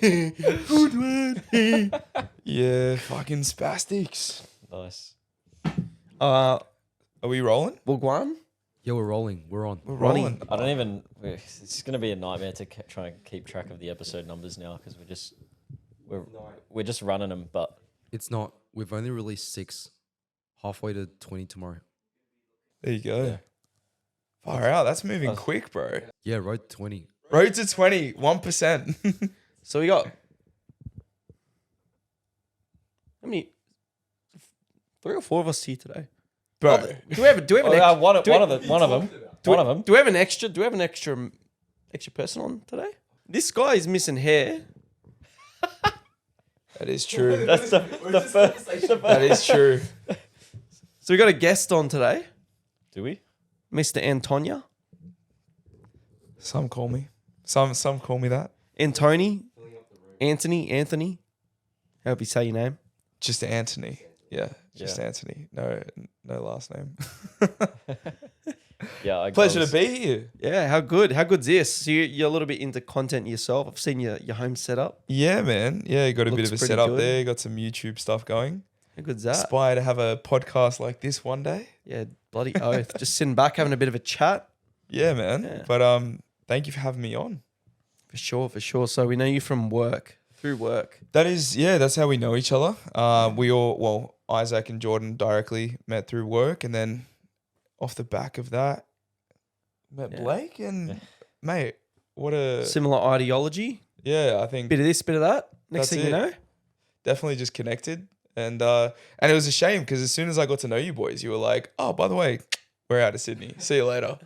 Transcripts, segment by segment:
Good one. Yeah, fucking spastics. Nice. Are we rolling? Wagwan? Yeah, we're rolling. We're on. We're rolling. I don't even. It's going to be a nightmare to try and keep track of the episode numbers now because we're just running them. But It's not. We've only released 6. Halfway to 20 tomorrow. There you go. Yeah. Far out. That's moving quick, bro. Yeah, road to 20. Road to 20, 1%. So we got... How many... 3 or 4 of us here today. Bro. Do we have an extra... one of them. Do we have an extra? Do we have an extra person on today? This guy is missing hair. That is true. That's the first. That is true. So we got a guest on today, Do we? Mr. Antonia. Some call me. Some call me that. Antony. Anthony. I hope you say your name. Just Antony. Yeah, just Yeah. Antony. No last name. Yeah. Pleasure to be here. Yeah, how good? How good's this? So you're a little bit into content yourself. I've seen your home setup. Yeah, man. Yeah, got a bit Looks of a pretty setup good. there. Got some YouTube stuff going. How good's that? Aspire to have a podcast like this one day. Yeah, bloody oath. Just sitting back, having a bit of a chat. Yeah, man. Yeah. But thank you for having me on. For sure. So we know you from work, through work. That's how we know each other. Isaac and Jordan directly met through work, and then off the back of that, met Yeah. Blake, and mate, what a Similar ideology. I think Bit of this, bit of that. Next That's thing you it. know. definitely just connected, and it was a shame because as soon as I got to know you boys, you were like, oh, by the way, we're out of Sydney. See you later.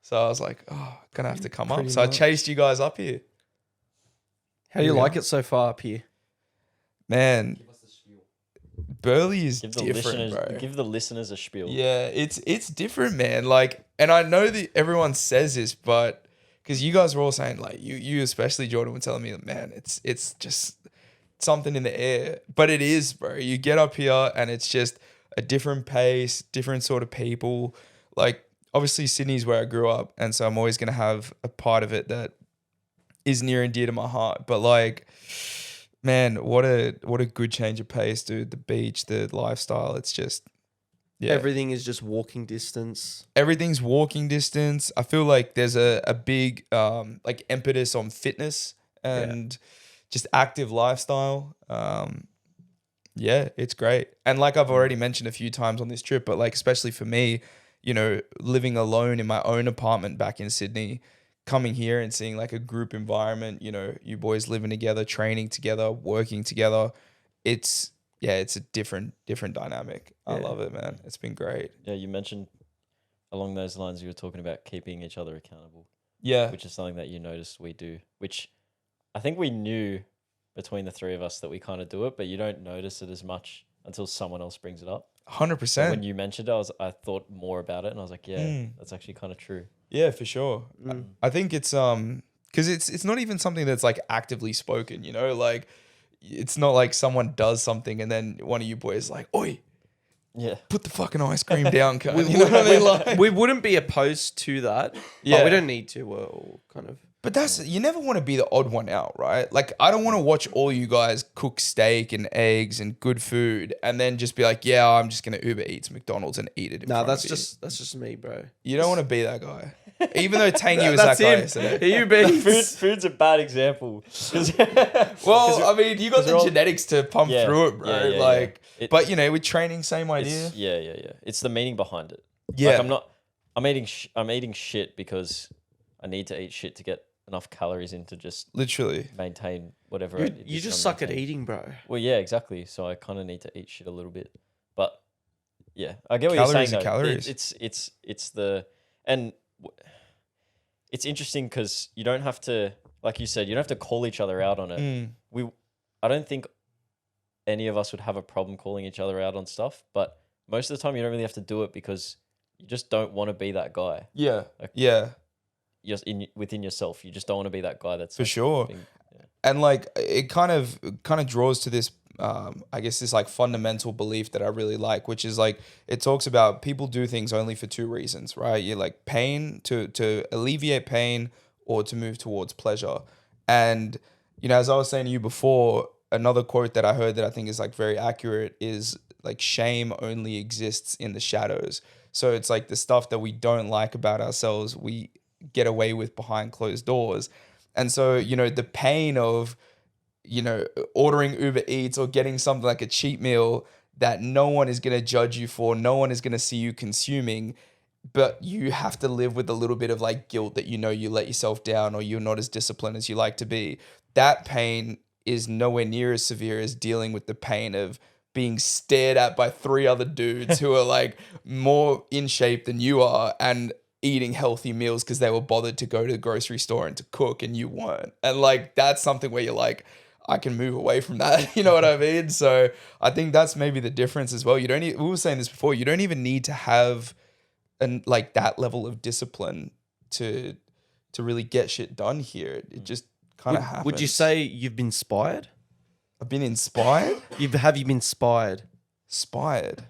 So I was like, oh, gonna have to come up. Pretty So I much. chased you guys up here. How do you Yeah. like it so far up here? Man, Burleigh is Give the different, listeners. bro. Give the listeners a spiel. Yeah, it's different, man. Like, and I know that everyone says this, but because you guys were all saying, like, you especially, Jordan, were telling me, man, it's just something in the air. But it is, bro. You get up here and it's just a different pace, different sort of people. Like, obviously Sydney's where I grew up, and so I'm always gonna have a part of it that is near and dear to my heart. But like, man, what a good change of pace, dude. The beach, the lifestyle, it's just Everything is just walking distance. everything's walking distance. I feel like there's a big like impetus on fitness and just active lifestyle. It's great. And like I've already mentioned a few times on this trip, but like especially for me, you know, living alone in my own apartment back in Sydney, coming here and seeing like a group environment, you know, you boys living together, training together, working together. It's a different dynamic. I Yeah. love it, man. It's been great. Yeah, you mentioned along those lines, you were talking about keeping each other accountable, Yeah. which is something that you noticed we do, which I think we knew between the three of us that we kind of do it, but you don't notice it as much until someone else brings it up. 100%. So when you mentioned it, I thought more about it and I was like, yeah, Mm. that's actually kind of true. Yeah, for sure. Mm. I think it's because it's not even something that's like actively spoken, you know, like it's not like someone does something and then one of you boys is like, oi, Yeah. put the fucking ice cream down, cunt. You know what I mean? Like, We wouldn't be opposed to that. Yeah. But we don't need to. We're all kind of. but that's you never want to be the odd one out, right? Like I don't want to watch all you guys cook steak and eggs and good food and then just be like, yeah, I'm just gonna Uber Eats McDonald's and eat it. Nah, that's that's just me, bro. you don't want to be that guy. Even though Tangy was that That's guy him. yesterday. You be. Food's a bad example. 'Cause- Well, I mean, you got 'cause the we're all- genetics to pump Yeah, through it, bro. yeah, yeah, like, yeah. It- but you know, with training, same idea. It's, yeah. It's the meaning behind it. Yeah. Like I'm eating shit because I need to eat shit to get enough calories in to just Literally. maintain whatever. I need You to just try suck and at maintain. eating, bro. Well, yeah, exactly. So I kind of need to eat shit a little bit, but yeah, I get what Calories you're are saying. Though. calories. It's the and it's interesting because you don't have to, like you said, you don't have to call each other out on it. Mm. I don't think any of us would have a problem calling each other out on stuff, but most of the time you don't really have to do it because you just don't want to be that guy. Yeah. Like- Yeah. Just within yourself, you just don't want to be that guy. That's For sure. yeah. And like it kind of draws to this I guess this like fundamental belief that I really like, which is like it talks about people do things only for two reasons, right? You're like pain to alleviate pain or to move towards pleasure. And, as I was saying to you before, another quote that I heard that I think is like very accurate is like shame only exists in the shadows. So it's like the stuff that we don't like about ourselves, we get away with behind closed doors. And so, the pain of, ordering Uber Eats or getting something like a cheat meal that no one is going to judge you for, no one is going to see you consuming, but you have to live with a little bit of like guilt that you let yourself down or you're not as disciplined as you like to be. That pain is nowhere near as severe as dealing with the pain of being stared at by 3 other dudes who are like more in shape than you are and eating healthy meals because they were bothered to go to the grocery store and to cook and you weren't. And like, that's something where you're like, I can move away from that. You know what I mean? So I think that's maybe the difference as well. We were saying this before, you don't even need to have like that level of discipline to really get shit done here. It just kind of happens. Would you say you've been inspired? I've been inspired? Have you been inspired? Inspired.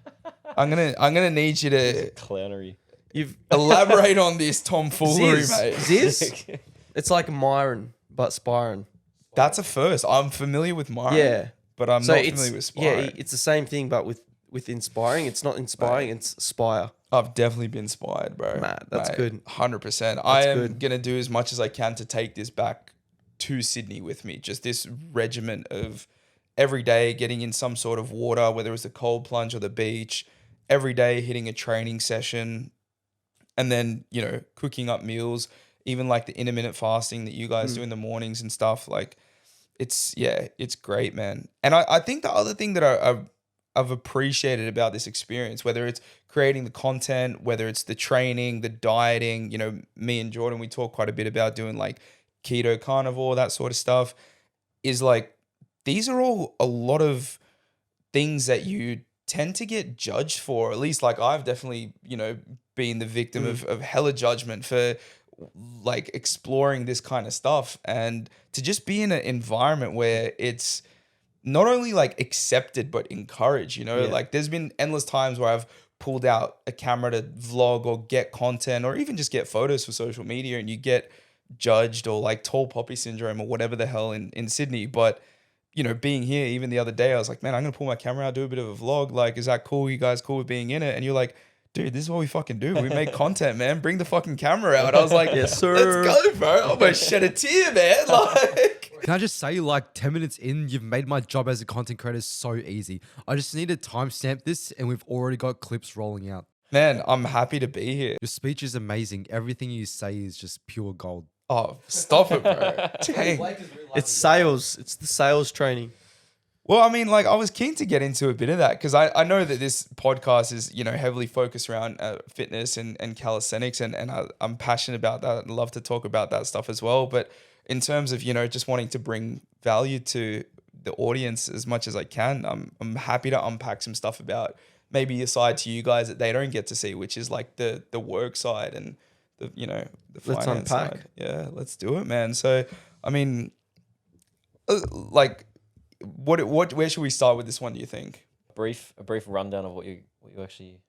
I'm gonna need you to Clownery. You've elaborate on this tomfoolery, mate. Ziz? It's like Myron, but Spiron. That's a first. I'm familiar with Myron. Yeah. But I'm not familiar with Spire. Yeah, it's the same thing, but with inspiring. It's not inspiring, it's spire. I've definitely been inspired, bro. Mad, that's good. 100%. I am good. going to do as much as I can to take this back to Sydney with me. Just this regiment of every day getting in some sort of water, whether it's the cold plunge or the beach, every day hitting a training session, and then, cooking up meals, even like the intermittent fasting that you guys do in the mornings and stuff. Like, it's great, man. And I think the other thing that I've appreciated about this experience, whether it's creating the content, whether it's the training, the dieting, me and Jordan, we talk quite a bit about doing like keto, carnivore, that sort of stuff, is like, these are all a lot of things that you tend to get judged for. At least like I've definitely, been the victim of hella judgment for like exploring this kind of stuff, and to just be in an environment where it's not only like accepted but encouraged. Like there's been endless times where I've pulled out a camera to vlog or get content or even just get photos for social media, and you get judged or like tall poppy syndrome or whatever the hell in Sydney. But being here, even the other day, I was like, man, I'm gonna pull my camera out, do a bit of a vlog. Like, is that cool? You guys cool with being in it? And you're like, dude, this is what we fucking do. We make content, man. Bring the fucking camera out. I was like, yes, sir. Let's go, bro. I almost shed a tear, man. Like, Can I just say, like 10 minutes in, you've made my job as a content creator so easy. I just need to timestamp this, and we've already got clips rolling out. man, I'm happy to be here. Your speech is amazing. Everything you say is just pure gold. Oh, stop it, bro. Dang. It's sales. It's the sales training. Well, I mean, like, I was keen to get into a bit of that because I know that this podcast is, heavily focused around fitness and calisthenics, and I'm passionate about that and love to talk about that stuff as well. But in terms of, just wanting to bring value to the audience as much as I can, I'm happy to unpack some stuff about maybe a side to you guys that they don't get to see, which is like the work side and the, the Let's finance unpack. side. Yeah, let's do it, man. So, I mean, like, where should we start with this one, do you think? A brief rundown of what you actually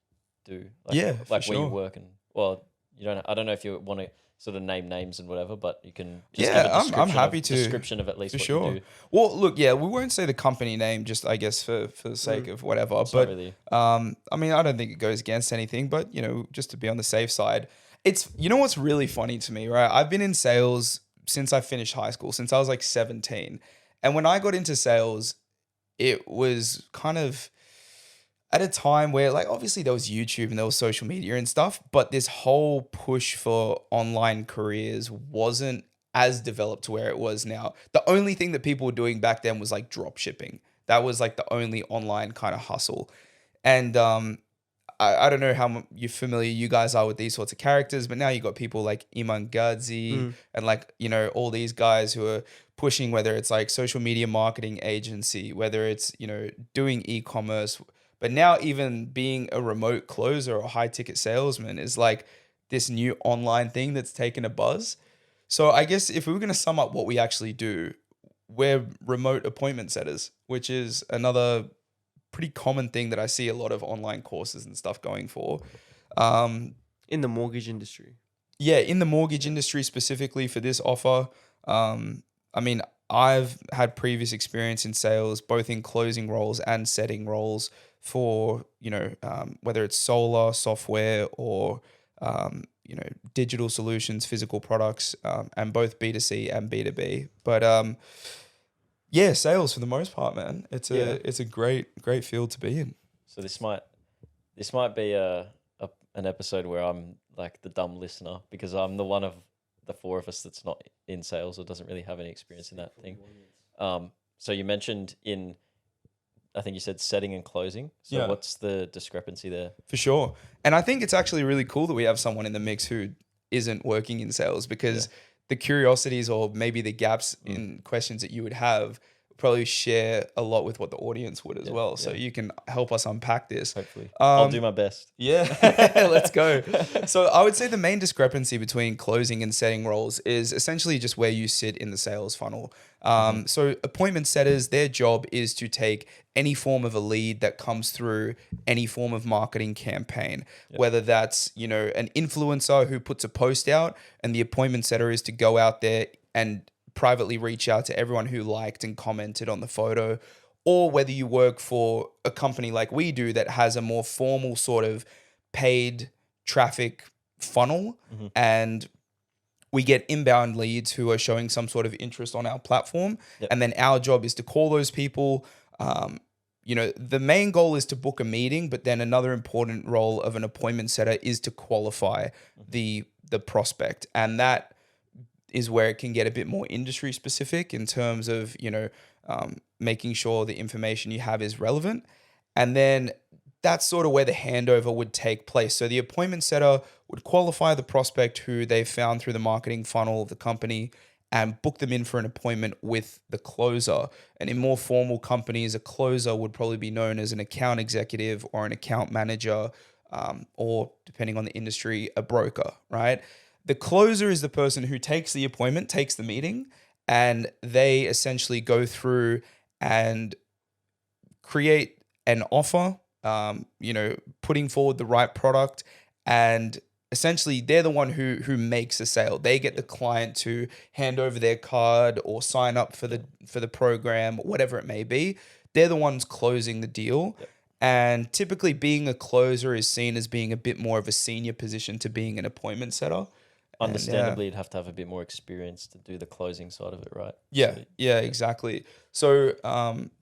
do. Yeah, for like where you sure. work, and I don't know if you want to sort of name names and whatever, but you can just Yeah, give a I'm description happy to. description of at least For what sure. you do. Well, look, yeah, we won't say the company name, just I guess for the sake of whatever. It's not But really. I mean, I don't think it goes against anything. But just to be on the safe side, it's what's really funny to me, right? I've been in sales since I finished high school, since I was like 17, and when I got into sales, it was kind of at a time where, like, obviously there was YouTube and there was social media and stuff, but this whole push for online careers wasn't as developed to where it was now. The only thing that people were doing back then was like drop shipping. That was like the only online kind of hustle. And I don't know how familiar you guys are with these sorts of characters, but now you got people like Iman Gadzi and like, all these guys who are pushing, whether it's like social media marketing agency, whether it's, doing e-commerce, but now even being a remote closer or a high ticket salesman is like this new online thing that's taken a buzz. So I guess if we were going to sum up what we actually do, we're remote appointment setters, which is another pretty common thing that I see a lot of online courses and stuff going for. In the mortgage industry. Yeah, in the mortgage industry specifically for this offer, I mean, I've had previous experience in sales, both in closing roles and setting roles for, whether it's solar, software, or, digital solutions, physical products, and both B2C and B2B. But yeah, sales for the most part, man. It's a great field to be in. So this might be an episode where I'm like the dumb listener because I'm the one of the four of us that's not in sales or doesn't really have any experience in that thing. So you mentioned I think you said setting and closing. So Yeah. what's the discrepancy there? For sure. And I think it's actually really cool that we have someone in the mix who isn't working in sales because the curiosities or maybe the gaps in questions that you would have probably share a lot with what the audience would as well. So you can help us unpack this. Hopefully. I'll do my best. Yeah, let's go. So I would say the main discrepancy between closing and setting roles is essentially just where you sit in the sales funnel. So appointment setters, their job is to take any form of a lead that comes through any form of marketing campaign, whether that's, an influencer who puts a post out and the appointment setter is to go out there and privately reach out to everyone who liked and commented on the photo, or whether you work for a company like we do that has a more formal sort of paid traffic funnel and we get inbound leads who are showing some sort of interest on our platform. And then our job is to call those people. The main goal is to book a meeting, but then another important role of an appointment setter is to qualify the prospect. And that is where it can get a bit more industry specific in terms of, making sure the information you have is relevant. And then that's sort of where the handover would take place. So the appointment setter would qualify the prospect who they found through the marketing funnel of the company and book them in for an appointment with the closer. And in more formal companies, a closer would probably be known as an account executive or an account manager, or depending on the industry, a broker, right? The closer is the person who takes the appointment, takes the meeting, and they essentially go through and create an offer, putting forward the right product, and essentially they're the one who makes a sale. They get the client to hand over their card or sign up for the program, whatever it may be. They're the ones closing the deal. And typically being a closer is seen as being a bit more of a senior position to being an appointment setter. Understandably, you'd have to have a bit more experience to do the closing side of it, right? Yeah, exactly. So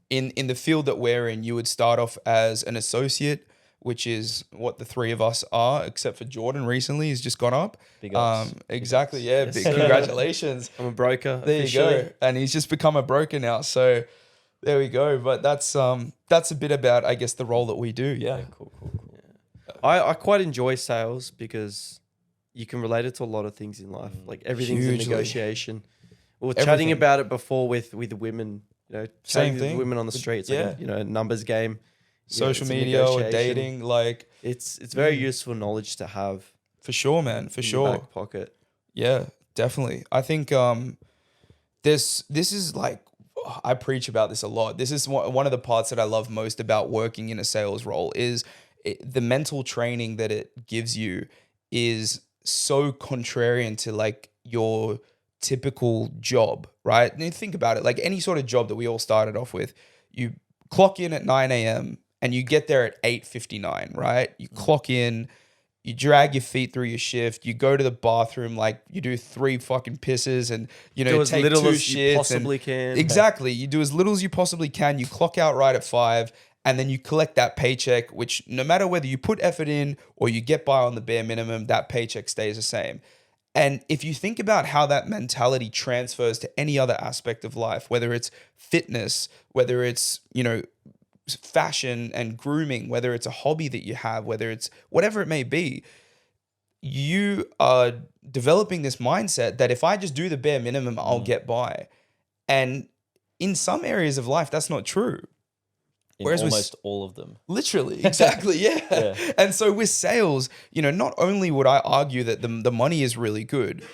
in the field that we're in, you would start off as an associate, which is what the three of us are, except for Jordan recently. He's just gone up. Big ups. Exactly, Big yeah. ups. Big congratulations. I'm a broker. There you go. And he's just become a broker now. So there we go. But that's a bit about, I guess, the role that we do. Yeah. Cool. I quite enjoy sales because you can relate it to a lot of things in life. Like everything's Hugely. a negotiation. We were Everything. chatting about it before with women, Same chatting with thing. women on the streets. Yeah. Like a numbers game. Social it's a media or negotiation. dating, like It's very useful knowledge to have. for sure, man. For in sure. your back pocket. Yeah, definitely. I think this is like, I preach about this a lot. This is one of the parts that I love most about working in a sales role is the mental training that it gives you is so contrarian to like your typical job, right? And you think about it, like any sort of job that we all started off with, you clock in at 9 a.m. and you get there at 8:59, right? You clock in, you drag your feet through your shift, you go to the bathroom, like you do 3 fucking pisses and, Do as take little 2 as shits. you and- possibly can. Exactly. You do as little as you possibly can. You clock out right at 5 and then you collect that paycheck, which no matter whether you put effort in or you get by on the bare minimum, that paycheck stays the same. And if you think about how that mentality transfers to any other aspect of life, whether it's fitness, whether it's, fashion and grooming, whether it's a hobby that you have, whether it's whatever it may be, you are developing this mindset that if I just do the bare minimum, I'll get by. And in some areas of life, that's not true. In Whereas with- almost all of them. Literally, exactly, yeah. And so with sales, not only would I argue that the money is really good,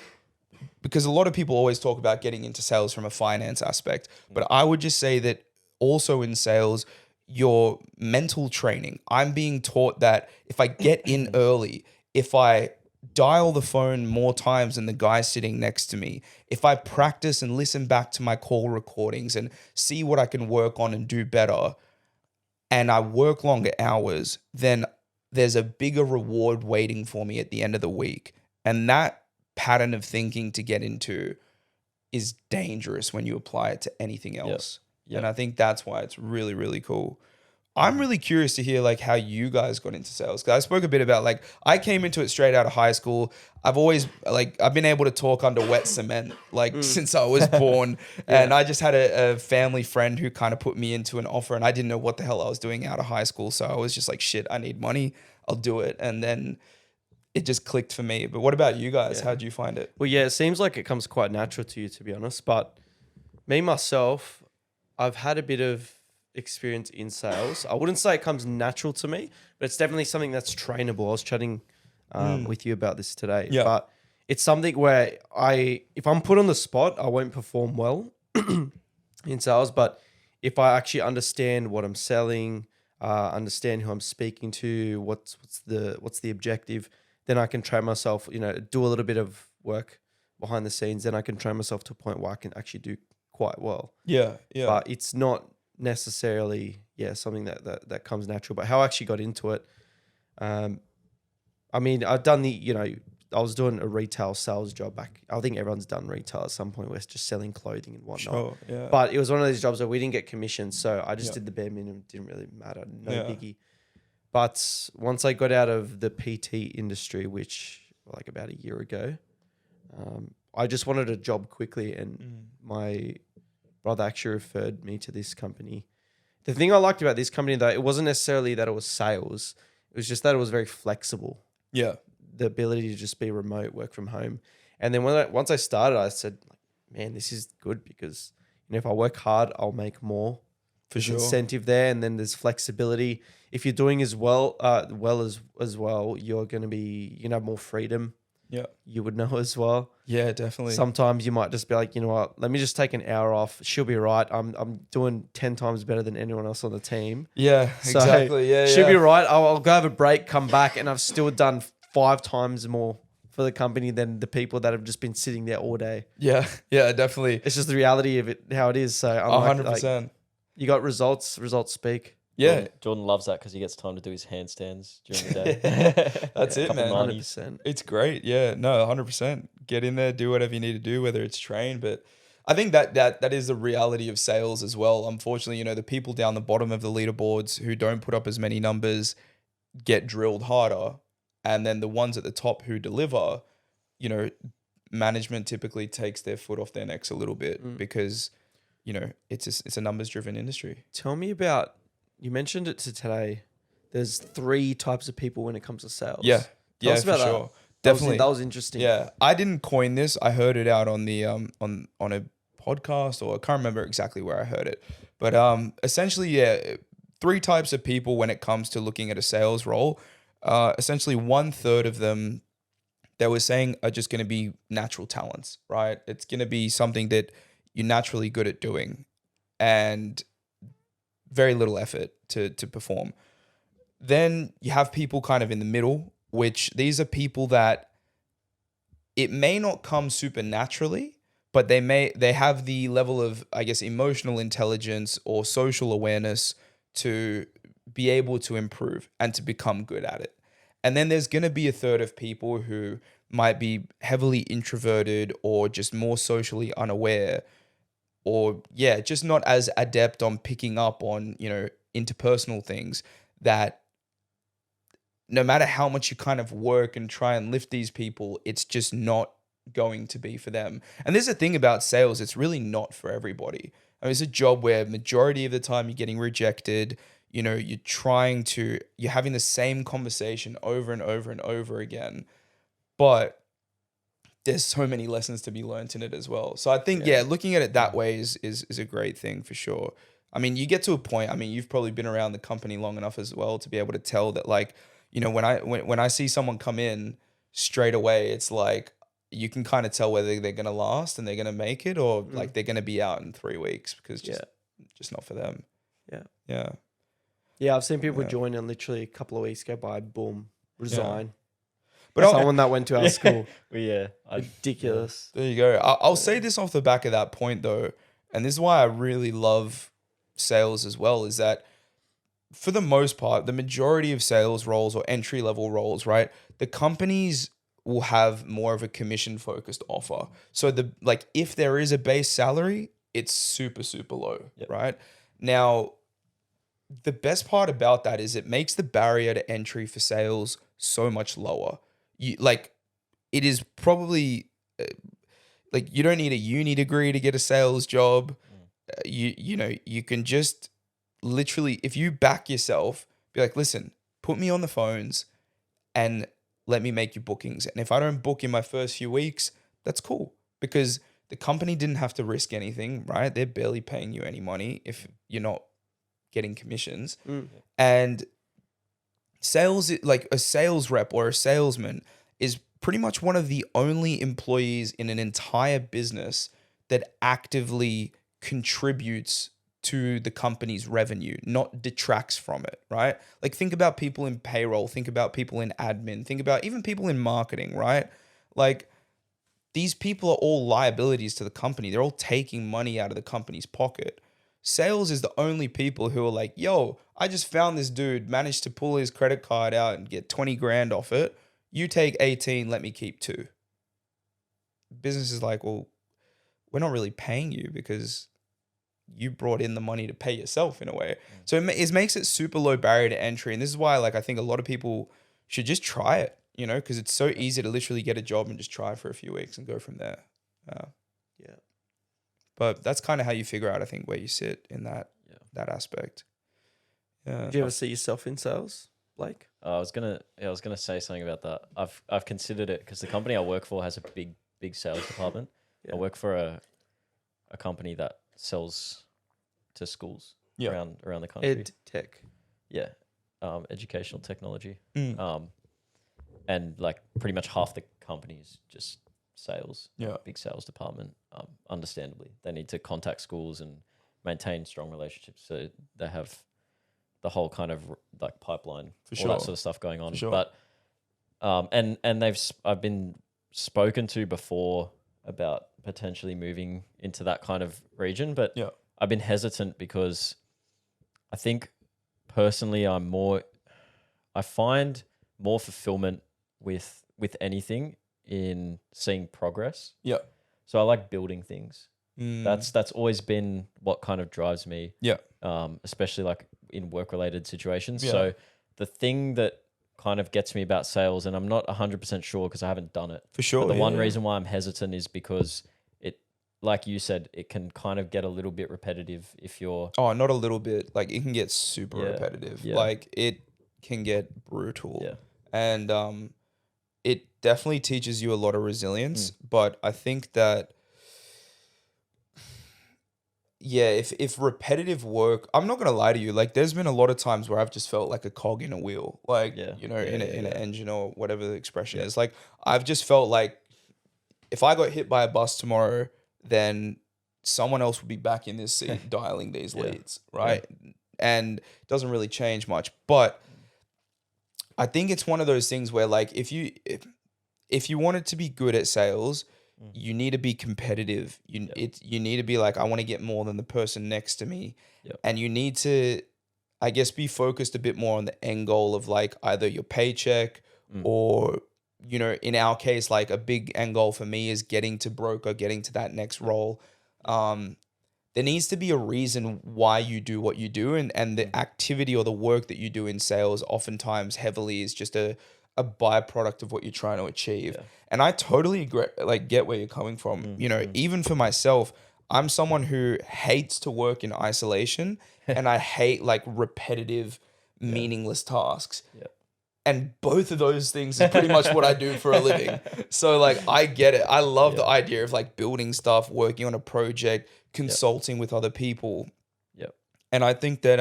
because a lot of people always talk about getting into sales from a finance aspect, but I would just say that also in sales, your mental training, I'm being taught that if I get in early, if I dial the phone more times than the guy sitting next to me, if I practice and listen back to my call recordings and see what I can work on and do better, and I work longer hours, then there's a bigger reward waiting for me at the end of the week. And that pattern of thinking to get into is dangerous when you apply it to anything else. Yep. And I think that's why it's really, really cool. I'm really curious to hear like how you guys got into sales. 'Cause I spoke a bit about like I came into it straight out of high school. I've always I've been able to talk under wet cement since I was born. And I just had a family friend who kind of put me into an offer, and I didn't know what the hell I was doing out of high school. So I was just like, shit, I need money. I'll do it. And then it just clicked for me. But what about you guys? How'd you find it? Well, yeah, it seems like it comes quite natural to you, to be honest. But me, myself, I've had a bit of experience in sales. I wouldn't say it comes natural to me, but it's definitely something that's trainable. I was chatting with you about this today. Yeah. But it's something where if I'm put on the spot, I won't perform well in sales. But if I actually understand what I'm selling, understand who I'm speaking to, what's the objective, then I can train myself, do a little bit of work behind the scenes. Then I can train myself to a point where I can actually do quite well. Yeah. But it's not necessarily something that comes natural. But how I actually got into it, I mean, I've done I was doing a retail sales job back. I think everyone's done retail at some point where it's just selling clothing and whatnot. Sure, yeah. But it was one of those jobs where we didn't get commission, so I just did the bare minimum. Didn't really matter, no biggie. But once I got out of the PT industry, which like about a year ago, I just wanted a job quickly, and my brother actually referred me to this company. The thing I liked about this company, though, it wasn't necessarily that it was sales. It was just that it was very flexible. Yeah. The ability to just be remote, work from home. And then once I started, I said, man, this is good because if I work hard, I'll make more. There's incentive there, and then there's flexibility. If you're doing as well as well, you're going to be have more freedom. Yeah. You would know as well. Yeah, definitely. Sometimes you might just be like, you know what, let me just take an hour off. She'll be right. I'm doing 10 times better than anyone else on the team. Yeah, So exactly. Yeah, she'll be right. I'll go have a break, come back, and I've still done 5 times more for the company than the people that have just been sitting there all day. Yeah, definitely. It's just the reality of it, how it is. So 100%. You got results speak. Yeah, Jordan loves that because he gets time to do his handstands during the day. that's it, man. 100%. It's great. Yeah, no, 100%. Get in there, do whatever you need to do, whether it's train. But I think that is the reality of sales as well. Unfortunately, the people down the bottom of the leaderboards who don't put up as many numbers get drilled harder. And then the ones at the top who deliver, management typically takes their foot off their necks a little bit because, it's a numbers driven industry. Tell me about, you mentioned it today, there's 3 types of people when it comes to sales. Yeah. Tell us about for that. sure. Definitely. That was interesting. Yeah. I didn't coin this. I heard it out on the on a podcast, or I can't remember exactly where I heard it. But essentially, 3 types of people when it comes to looking at a sales role. Essentially 1/3 of them, they were saying, are just going to be natural talents, right? It's going to be something that you're naturally good at doing and very little effort to perform. Then you have people kind of in the middle, which these are people that it may not come super naturally, but they have the level of, I guess, emotional intelligence or social awareness to be able to improve and to become good at it. And then there's going to be 1/3 of people who might be heavily introverted or just more socially unaware, or just not as adept on picking up on, interpersonal things, that no matter how much you kind of work and try and lift these people, it's just not going to be for them. And there's a thing about sales, it's really not for everybody. I mean, it's a job where majority of the time you're getting rejected. You're having the same conversation over and over and over again, but there's so many lessons to be learned in it as well. So I think, looking at it that way is a great thing for sure. I mean, you get to a point, I mean, you've probably been around the company long enough as well to be able to tell that, like, when I see someone come in straight away, it's like, you can kind of tell whether they're going to last and they're going to make it, or like they're going to be out in 3 weeks because just not for them. Yeah. Yeah. Yeah, I've seen people join and literally a couple of weeks go by, boom, resign. But Someone that went to our school. Yeah. Ridiculous. there you go. I'll say this off the back of that point though, and this is why I really love sales as well, is that for the most part, the majority of sales roles or entry level roles, right? The companies will have more of a commission focused offer. So if there is a base salary, it's super, super low, right? Now, the best part about that is it makes the barrier to entry for sales so much lower. It is probably you don't need a uni degree to get a sales job. You can just literally, if you back yourself, be like, listen, put me on the phones and let me make you bookings. And if I don't book in my first few weeks, that's cool, because the company didn't have to risk anything, right? They're barely paying you any money if you're not getting commissions. And sales, like a sales rep or a salesman, is pretty much one of the only employees in an entire business that actively contributes to the company's revenue, not detracts from it, right? Like, think about people in payroll, think about people in admin, think about even people in marketing, right? Like, these people are all liabilities to the company. They're all taking money out of the company's pocket. Sales is the only people who are like, yo, I just found this dude, managed to pull his credit card out and get 20 grand off it. You take 18, let me keep 2. Business is like, well, we're not really paying you because you brought in the money to pay yourself in a way. So it makes it super low barrier to entry. And this is why, I think a lot of people should just try it, because it's so easy to literally get a job and just try for a few weeks and go from there. Yeah. But that's kind of how you figure out, I think, where you sit in that aspect. Yeah. Do you ever see yourself in sales, Blake? I was gonna say something about that. I've considered it because the company I work for has a big sales department. I work for a company that sells to schools around the country. Ed tech. Yeah, educational technology. And pretty much half the company is just sales. Yeah, big sales department. Understandably, they need to contact schools and maintain strong relationships. So they have the whole kind of pipeline, all that sort of stuff going on. For sure. But and I've been spoken to before about potentially moving into that kind of region, but I've been hesitant because I think personally I find more fulfillment with anything in seeing progress. Yeah. So I like building things. That's always been what kind of drives me. Yeah. Especially in work-related situations. Yeah. So the thing that kind of gets me about sales, and I'm not 100% sure because I haven't done it. For sure. But the one reason why I'm hesitant is because it, like you said, it can kind of get a little bit repetitive if you're... Oh, not a little bit. It can get super repetitive. Yeah. It can get brutal. Yeah. And it definitely teaches you a lot of resilience. But I think that... Yeah, if repetitive work, I'm not gonna lie to you. There's been a lot of times where I've just felt like a cog in a wheel, in an engine or whatever the expression is. I've just felt like if I got hit by a bus tomorrow, then someone else would be back in this seat dialing these leads, right? Yeah. And it doesn't really change much. But I think it's one of those things where if you wanted to be good at sales, you need to be competitive. You need to be I want to get more than the person next to me. Yep. And you need to, I guess, be focused a bit more on the end goal of either your paycheck or, in our case, a big end goal for me is getting to broker, getting to that next role. There needs to be a reason why you do what you do, and the activity or the work that you do in sales oftentimes heavily is just a byproduct of what you're trying to achieve. Yeah. And I totally agree, get where you're coming from. Even for myself, I'm someone who hates to work in isolation and I hate repetitive, meaningless tasks. Yeah. And both of those things is pretty much what I do for a living. So I get it. I love the idea of building stuff, working on a project, consulting with other people. Yep. And I think that,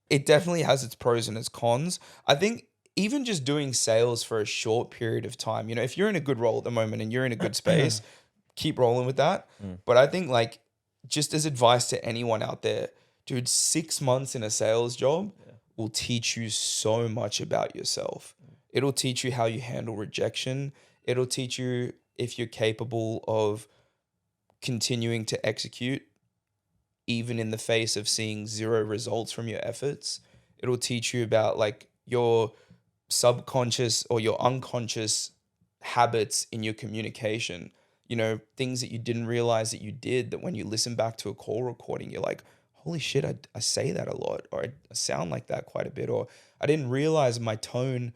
it definitely has its pros and its cons. I think even just doing sales for a short period of time, if you're in a good role at the moment and you're in a good space, keep rolling with that. But I think just as advice to anyone out there, dude, 6 months in a sales job, will teach you so much about yourself. It'll teach you how you handle rejection. It'll teach you if you're capable of continuing to execute even in the face of seeing zero results from your efforts. It'll teach you about like your subconscious or your unconscious habits in your communication. You know, things that you didn't realize that you did, that when you listen back to a call recording, you're like, holy shit, I say that a lot, or I sound like that quite a bit, or I didn't realize my tone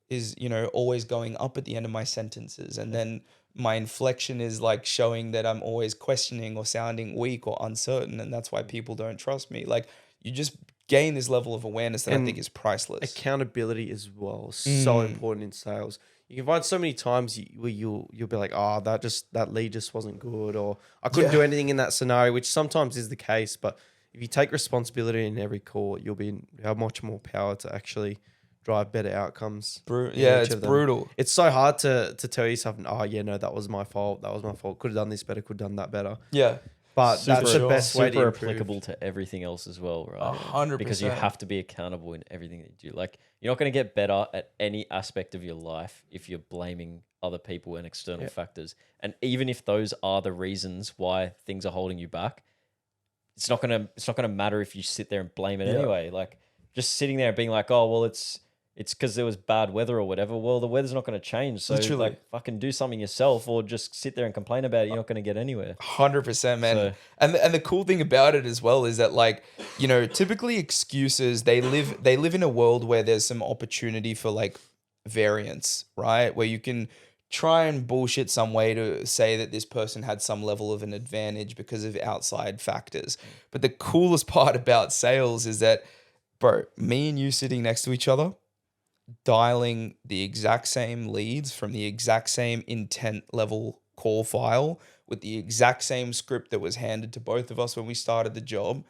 is, you know, always going up at the end of my sentences. And then my inflection is like showing that I'm always questioning or sounding weak or uncertain. And that's why people don't trust me. Like, you just gain this level of awareness that I think is priceless. Accountability as well, so important in sales. You can find so many times where you'll be like, oh, that lead just wasn't good, or I couldn't do anything in that scenario, which sometimes is the case. But if you take responsibility in every call, you'll have much more power to actually drive better outcomes. It's brutal. It's so hard to tell yourself, oh yeah, no, that was my fault. Could have done this better. Could have done that better. Yeah. But that's the best way to super improve. applicable to everything else as well, right? 100%. Because you have to be accountable in everything that you do. Like, you're not going to get better at any aspect of your life if you're blaming other people and external factors. And even if those are the reasons why things are holding you back, it's not gonna matter if you sit there and blame it anyway. Like, just sitting there and being like, oh well, it's because there was bad weather or whatever. Well, the weather's not going to change. So like, fucking do something yourself, or just sit there and complain about it. You're not going to get anywhere. 100%, man. So, and the cool thing about it as well is that, like, you know, typically excuses, they live in a world where there's some opportunity for like variance, right? Where you can try and bullshit some way to say that this person had some level of an advantage because of outside factors. But the coolest part about sales is that, bro, me and you sitting next to each other, dialing the exact same leads from the exact same intent level call file with the exact same script that was handed to both of us when we started the job.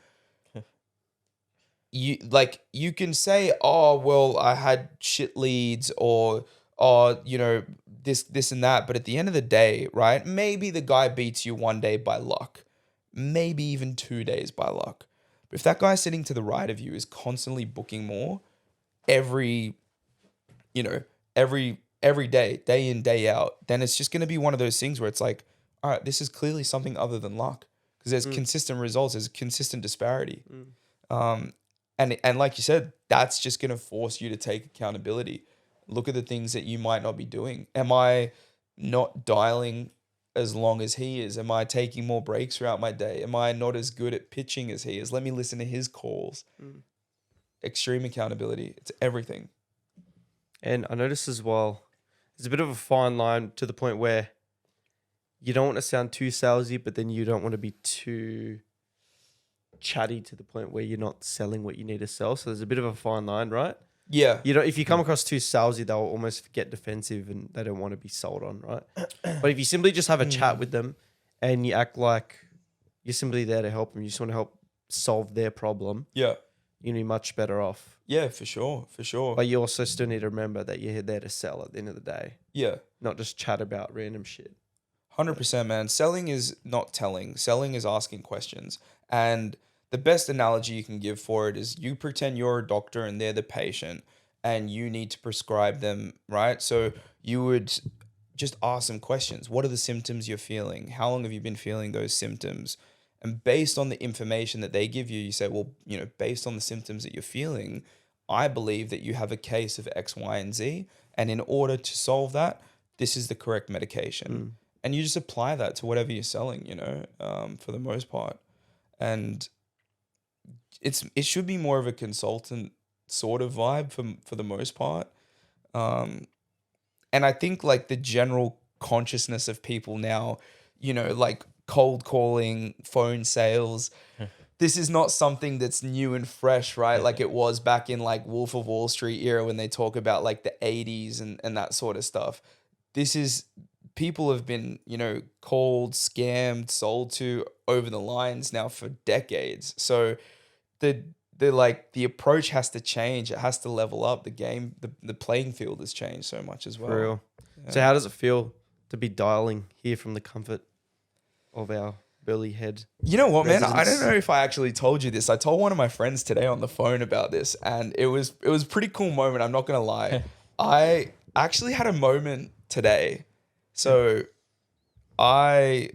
You can say, oh, well, I had shit leads, or, oh, you know, this and that. But at the end of the day, right, maybe the guy beats you one day by luck, maybe even 2 days by luck. But if that guy sitting to the right of you is constantly booking more every day, day in, day out, then it's just going to be one of those things where it's like, all right, this is clearly something other than luck, because there's consistent results, there's consistent disparity. And like you said, that's just going to force you to take accountability. Look at the things that you might not be doing. Am I not dialing as long as he is? Am I taking more breaks throughout my day? Am I not as good at pitching as he is? Let me listen to his calls. Extreme accountability. It's everything. And I noticed as well, there's a bit of a fine line to the point where you don't want to sound too salesy, but then you don't want to be too chatty to the point where you're not selling what you need to sell. So there's a bit of a fine line, right? Yeah. You know, if you come across too salesy, they'll almost get defensive and they don't want to be sold on, right? But if you simply just have a chat with them and you act like you're simply there to help them, you just want to help solve their problem, Yeah. you'll be much better off. Yeah, for sure. For sure. But you also still need to remember that you're there to sell at the end of the day, Yeah. not just chat about random shit. 100%, man. Selling is not telling. Selling is asking questions. And the best analogy you can give for it is you pretend you're a doctor and they're the patient and you need to prescribe them, right? So you would just ask them questions. What are the symptoms you're feeling? How long have you been feeling those symptoms? And based on the information that they give you, you say, well, you know, based on the symptoms that you're feeling, I believe that you have a case of X, Y, and Z. And in order to solve that, this is the correct medication. And you just apply that to whatever you're selling, you know, for the most part. And it should be more of a consultant sort of vibe for the most part. And I think like the general consciousness of people now, you know, like cold calling, phone sales, this is not something that's new and fresh, right? Like it was back in like Wolf of Wall Street era when they talk about like the 80s and that sort of stuff. People have been, you know, called, scammed, sold to over the lines now for decades. So the approach has to change. It has to level up. The game, the playing field has changed so much as well. For real. Yeah. So how does it feel to be dialing here from the comfort of our Burleigh head. You know what, man? I residents. don't know if I actually told you this. I told one of my friends today on the phone about this, and it was a pretty cool moment. I'm not gonna lie. I actually had a moment today. So I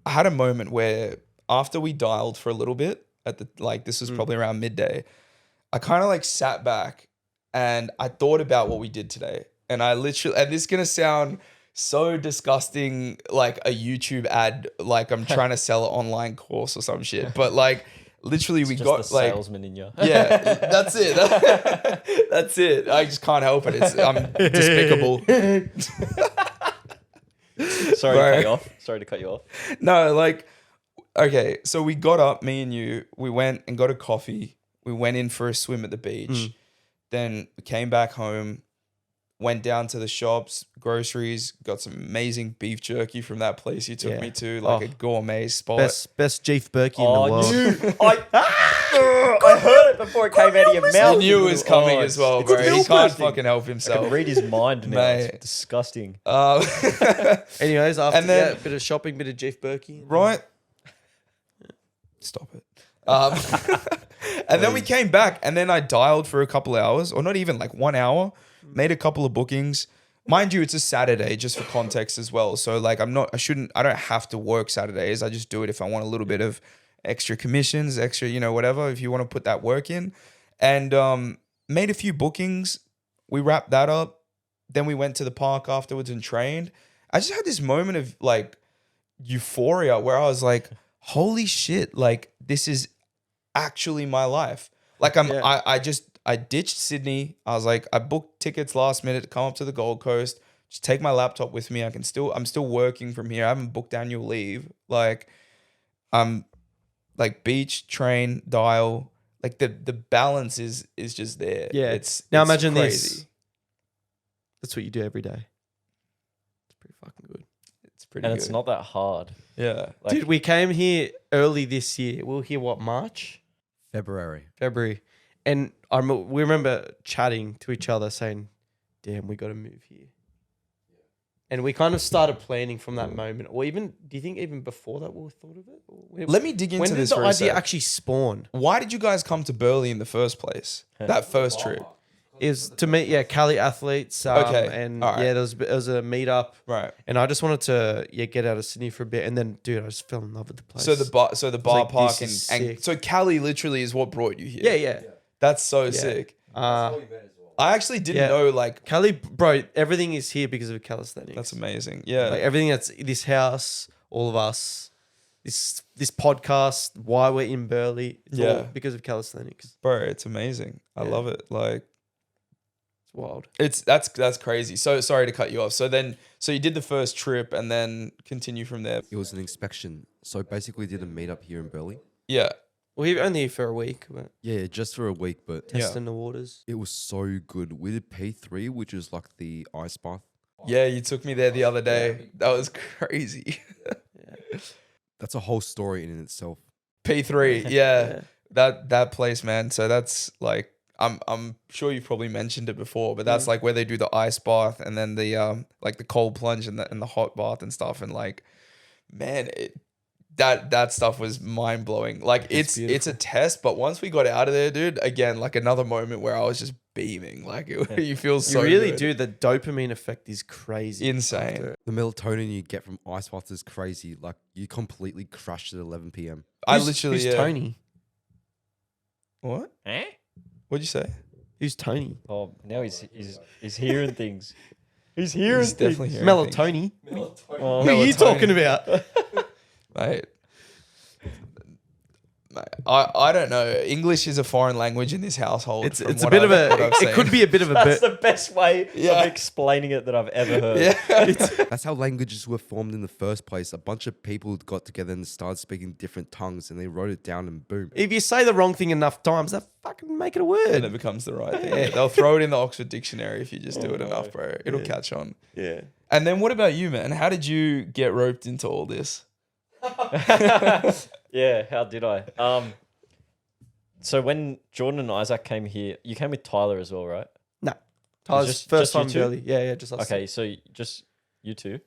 had a moment where after we dialed for a little bit at the this was probably around midday, I kind of sat back and I thought about what we did today. And I literally, and this is gonna sound so disgusting, like a YouTube ad, like I'm trying to sell an online course or some shit. But literally we Just got the salesman in you. yeah, that's it. That's it. I just can't help it. I'm despicable. Sorry to cut you off. No, okay, so we got up, me and you, we went and got a coffee. We went in for a swim at the beach. Then we came back home, went down to the shops, groceries, got some amazing beef jerky from that place you took me to, a gourmet spot. Best Jeef Berkey in the world. Dude, I heard it before it came out of your mouth. I knew it was coming as well, bro. He can't fucking help I himself. can read his mind now. Mate. It's disgusting. Anyways, after And then- bit of shopping, bit of Jeef Berkey. Right? Stop it. And then we came back, and then I dialed for a couple hours, or not even 1 hour, made a couple of bookings. Mind you, it's a Saturday, just for context as well. So I don't have to work Saturdays. I just do it if I want a little bit of extra commissions, extra, whatever, if you want to put that work in. And made a few bookings. We wrapped that up. Then we went to the park afterwards and trained. I just had this moment of euphoria where I was like, holy shit, this is actually my life. I ditched Sydney. I was like, I booked tickets last minute to come up to the Gold Coast. Just take my laptop with me. I'm still working from here. I haven't booked annual leave. I'm beach, train, dial. The balance is just there. Yeah. It's Imagine crazy. this. That's what you do every day. It's pretty fucking good. It's pretty And good. it's not that hard. Yeah. Dude, we came here early this year. We were here, March? February. February. And we remember chatting to each other saying, damn, we got to move here. And we kind of started planning from that moment. Or even, do you think even before that we thought of it? Or Let me dig into when did this the for a idea sec. actually spawn? Why did you guys come to Burleigh in the first place? That first trip. Is to meet, Cali athletes. Okay, And all right. there was a meetup. Right. And I just wanted to get out of Sydney for a bit. And then, dude, I just fell in love with the place. So the bar like, park this and is sick. so Cali literally is what brought you here. Yeah. That's so sick. I actually didn't know Cali, bro, everything is here because of calisthenics. that's amazing. Yeah. Everything that's this house, all of us, this podcast, why we're in Burleigh, it's all because of calisthenics. Bro, it's amazing. I Yeah. love it. It's wild. That's crazy. So sorry to cut you off. So you did the first trip and then continue from there. It was an inspection. So basically did a meetup here in Burleigh. Yeah. Well, we were only here for a week, but Yeah, just for a week, but testing the waters. it was so good. We did P3, which is like the ice bath. Yeah, you took me there the other day. That was crazy. That's a whole story in itself. P3, yeah. That place, man. So that's I'm sure you've probably mentioned it before, but that's where they do the ice bath and then the the cold plunge and the hot bath and stuff. And man, that stuff was mind blowing. It's a test, but once we got out of there, dude, again, another moment where I was just beaming. You feel so You really good. do. The dopamine effect is crazy. Insane. after it. The melatonin you get from ice baths is crazy. You completely crushed at 11 p.m. I Who's- literally Who's Tony? What? Eh? What'd you say? Who's Tony? Oh, now he's hearing things. He's hearing He's definitely things. hearing things. Melatonin. Oh, Who are you Melatonin. talking about? Mate. I don't know. English is a foreign language in this household. It's from a what bit of I've- what a. I've It seen. could be a bit of a That's bit. the best way Yeah. of explaining it that I've ever heard. Yeah. That's how languages were formed in the first place. A bunch of people got together and started speaking different tongues and they wrote it down and boom. If you say the wrong thing enough times, that fucking make it a word. And it becomes the right thing. They'll throw it in the Oxford Dictionary if you just do it enough, bro. It'll catch on. Yeah. And then what about you, man? How did you get roped into all this? Yeah, how did I? So when Jordan and Isaac came here, you came with Tyler as well, right? No. Tyler's just- first just you time two? early. Yeah, just us. Okay, so just you two.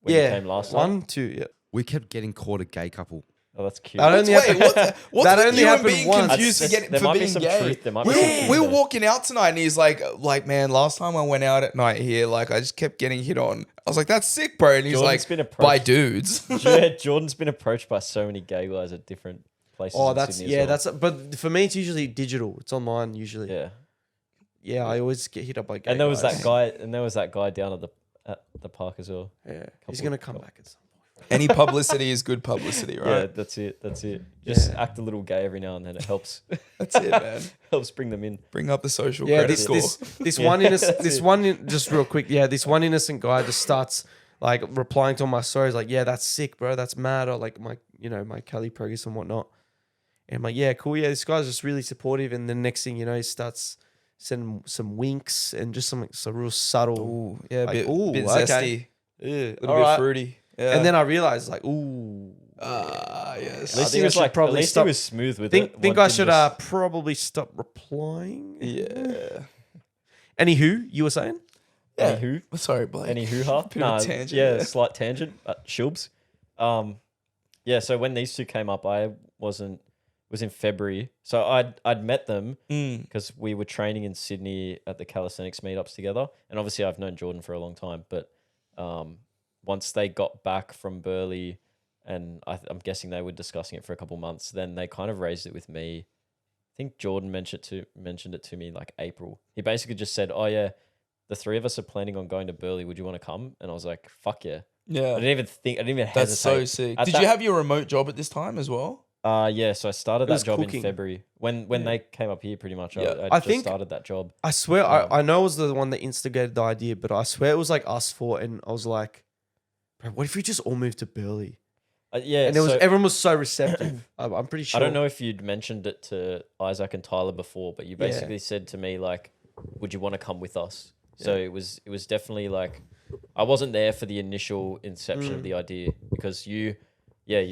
When Yeah. you came last time. 1, 2, yeah. we kept getting called a gay couple. Oh, that's cute. That only happened- What's that with only you and happened being once. confused for, There for might be being some gay? truth. There might be some truth We were there. walking out tonight, and he's like, man, last time I went out at night here, like I just kept getting hit on. I was like, that's sick, bro. And he's Jordan's been like, approached- by dudes. Yeah, Jordan's been approached by so many gay guys at different places. Oh, in that's Sydney as well. but for me it's usually digital. It's online usually. Yeah. Yeah, I always get hit up by gay And there was guys. that guy, down at the park as well. Yeah, he's Couple- gonna come back at some point. Any publicity is good publicity, Yeah, right? that's it. Just Yeah. act a little gay every now and then. It helps. That's it, man. Helps bring them in. Bring up the social Yeah, credit this score. this Yeah, one innocent that's just real quick. Yeah, this one innocent guy just starts like replying to all my stories, like, yeah, that's sick, bro. That's mad. Or like my Kelly progress and whatnot. And I'm like, yeah, cool. Yeah, this guy's just really supportive. And the next thing you know, he starts sending some winks and just some real subtle. Ooh, yeah, a Like, bit, ooh, bit okay. zesty, Yeah, a little all bit right. fruity. Yeah. And then I realized, like, ooh. yes. At least think he I was should like, probably at least stop- he was smooth with Think it. I should probably stop replying. Yeah. Anywho, you were saying? Yeah. Anywho, Sorry, Blake. any hoo ha? Bit of a tangent, Yeah, yeah. slight tangent. Shubs. Yeah. So when these two came up, I was in February. So I'd met them Mm. because we were training in Sydney at the calisthenics meetups together, and obviously I've known Jordan for a long time. But once they got back from Burleigh, and I'm guessing they were discussing it for a couple months, then they kind of raised it with me. I think Jordan mentioned it to me like April. He basically just said, "Oh yeah, the three of us are planning on going to Burleigh. Would you want to come?" And I was like, "Fuck yeah!" Yeah. I didn't even think. I didn't even That's so hesitate. sick. At Did that- you have your remote job at this time as well? Yeah. So I started It was that job cooking. in February when they came up here. Pretty much, Yeah. I I just think- started that job. I swear, I know I was the one that instigated the idea, but I swear it was like us four, and I was like, bro, what if we just all moved to Burleigh? Yeah, And so everyone was so receptive. I'm pretty sure. I don't know if you'd mentioned it to Isaac and Tyler before, but you Yeah. basically said to me like, "Would you want to come with us?" So it was definitely like, I wasn't there for the initial inception of the idea because you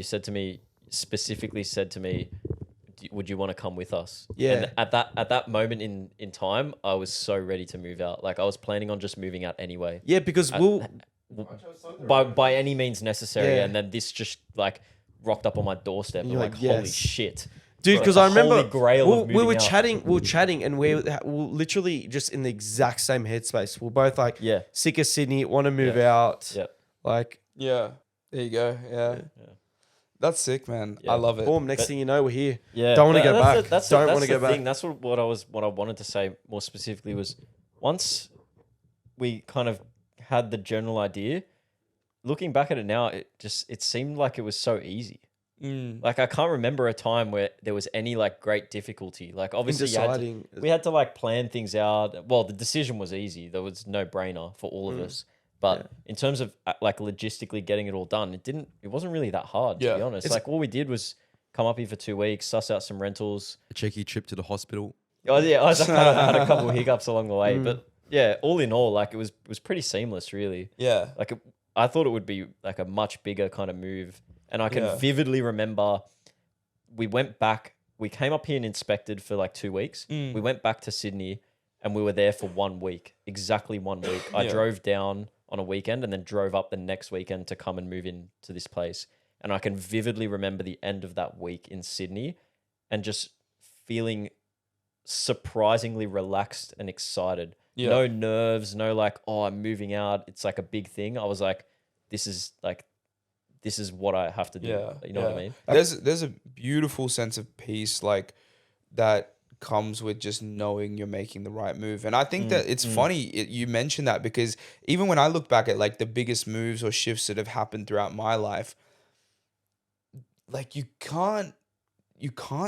said to me, specifically said to me, would you want to come with us? Yeah. And at that moment in time, I was so ready to move out. Like I was planning on just moving out anyway. Yeah, because we'll. By any means necessary. Yeah. And then this just like rocked up on my doorstep. And I'm you're like, like, holy yes. shit. Dude, Like because the I remember holy grail of we were moving out. chatting, and we're literally just in the exact same headspace. We're both like, Yeah. sick of Sydney, want to move out. Yeah. Like, Yeah. There you go. Yeah. Yeah. That's sick, man. Yeah. I love it. boom, next But- thing you know, we're here. Yeah, Don't wanna go that's back. the- that's Don't the- wanna that's go the back. thing. That's what I wanted to say more specifically was once we kind of had the general idea. Looking back at it now, it seemed like it was so easy. Mm. Like I can't remember a time where there was any like great difficulty. Like obviously deciding. we had to like plan things out. Well, the decision was easy. There was no brainer for all of us. But in terms of like logistically getting it all done, it wasn't really that hard to be honest. Like all we did was come up here for 2 weeks, suss out some rentals. A cheeky trip to the hospital. Oh yeah, I had a couple of hiccups along the way, but yeah, all in all, like it was pretty seamless, really. Yeah. Like I thought it would be like a much bigger kind of move, and I can Yeah. vividly remember we went back. We came up here and inspected for like 2 weeks. Mm. We went back to Sydney, and we were there for 1 week, exactly 1 week. I Yeah. drove down on a weekend and then drove up the next weekend to come and move in to this place. And I can vividly remember the end of that week in Sydney, and just feeling surprisingly relaxed and excited. Yeah. No nerves, no like, oh, I'm moving out. It's like a big thing. I was like, this is what I have to do. Yeah. You know what I mean? There's a beautiful sense of peace like that comes with just knowing you're making the right move. And I think that it's funny you mentioned that, because even when I look back at like the biggest moves or shifts that have happened throughout my life, like you can't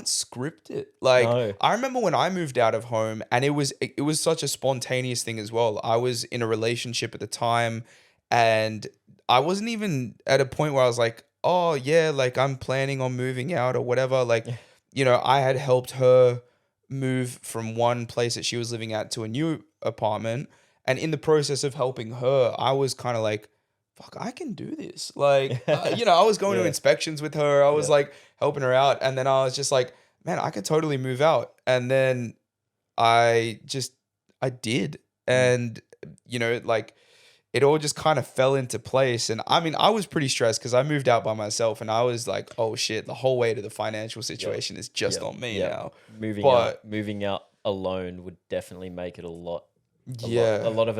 script it. Like No. I remember when I moved out of home, and it was such a spontaneous thing as well. I was in a relationship at the time, and I wasn't even at a point where I was like, oh yeah, like I'm planning on moving out or whatever. Like, you know, I had helped her move from one place that she was living at to a new apartment. And in the process of helping her, I was kind of like, fuck, I can do this. Like, you know, I was going to Yeah. inspections with her. I was like helping her out. And then I was just like, man, I could totally move out. And then I did. And, you know, like it all just kind of fell into place. And I mean, I was pretty stressed because I moved out by myself, and I was like, oh shit, the whole weight of the financial situation is just on me now. Moving out alone would definitely make it a lot of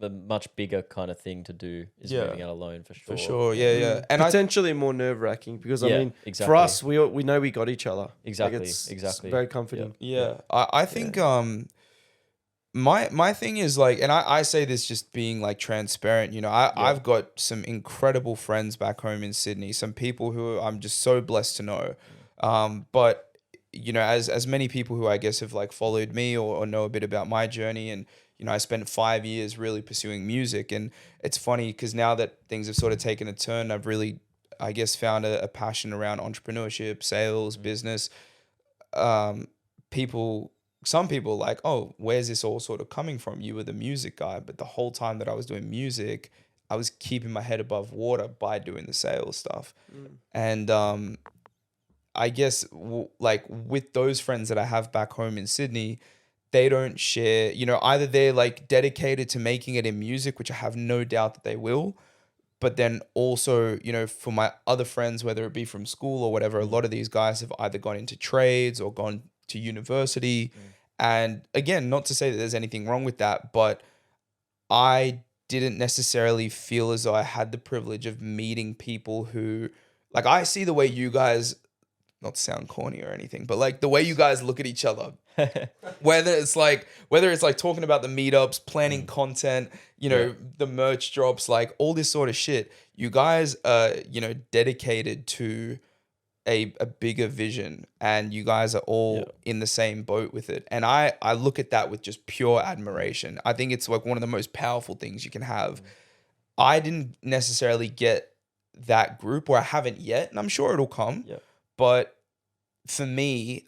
a much bigger kind of thing to do is moving out alone for sure. For sure, yeah. And potentially more nerve wracking because I mean, for us, we know we got each other. Exactly, like it's exactly. very comforting. Yeah. I think my thing is like, and I say this just being like transparent, you know, I've got some incredible friends back home in Sydney, some people who I'm just so blessed to know. But you know, as many people who I guess have like followed me or know a bit about my journey, and you know, I spent 5 years really pursuing music, and it's funny because now that things have sort of taken a turn, I've really, I guess, found a passion around entrepreneurship, sales, business. Some people are like, oh, where's this all sort of coming from? You were the music guy, but the whole time that I was doing music, I was keeping my head above water by doing the sales stuff. And I guess like with those friends that I have back home in Sydney, they don't share, you know, either they're like dedicated to making it in music, which I have no doubt that they will. But then also, you know, for my other friends, whether it be from school or whatever, a lot of these guys have either gone into trades or gone to university. And again, not to say that there's anything wrong with that, but I didn't necessarily feel as though I had the privilege of meeting people who, like, I see the way you guys, not to sound corny or anything, but like the way you guys look at each other, whether it's like talking about the meetups, planning content, you know, the merch drops, like all this sort of shit. You guys are, you know, dedicated to a bigger vision, and you guys are all in the same boat with it. And I look at that with just pure admiration. I think it's like one of the most powerful things you can have. I didn't necessarily get that group, or I haven't yet, and I'm sure it'll come. But for me,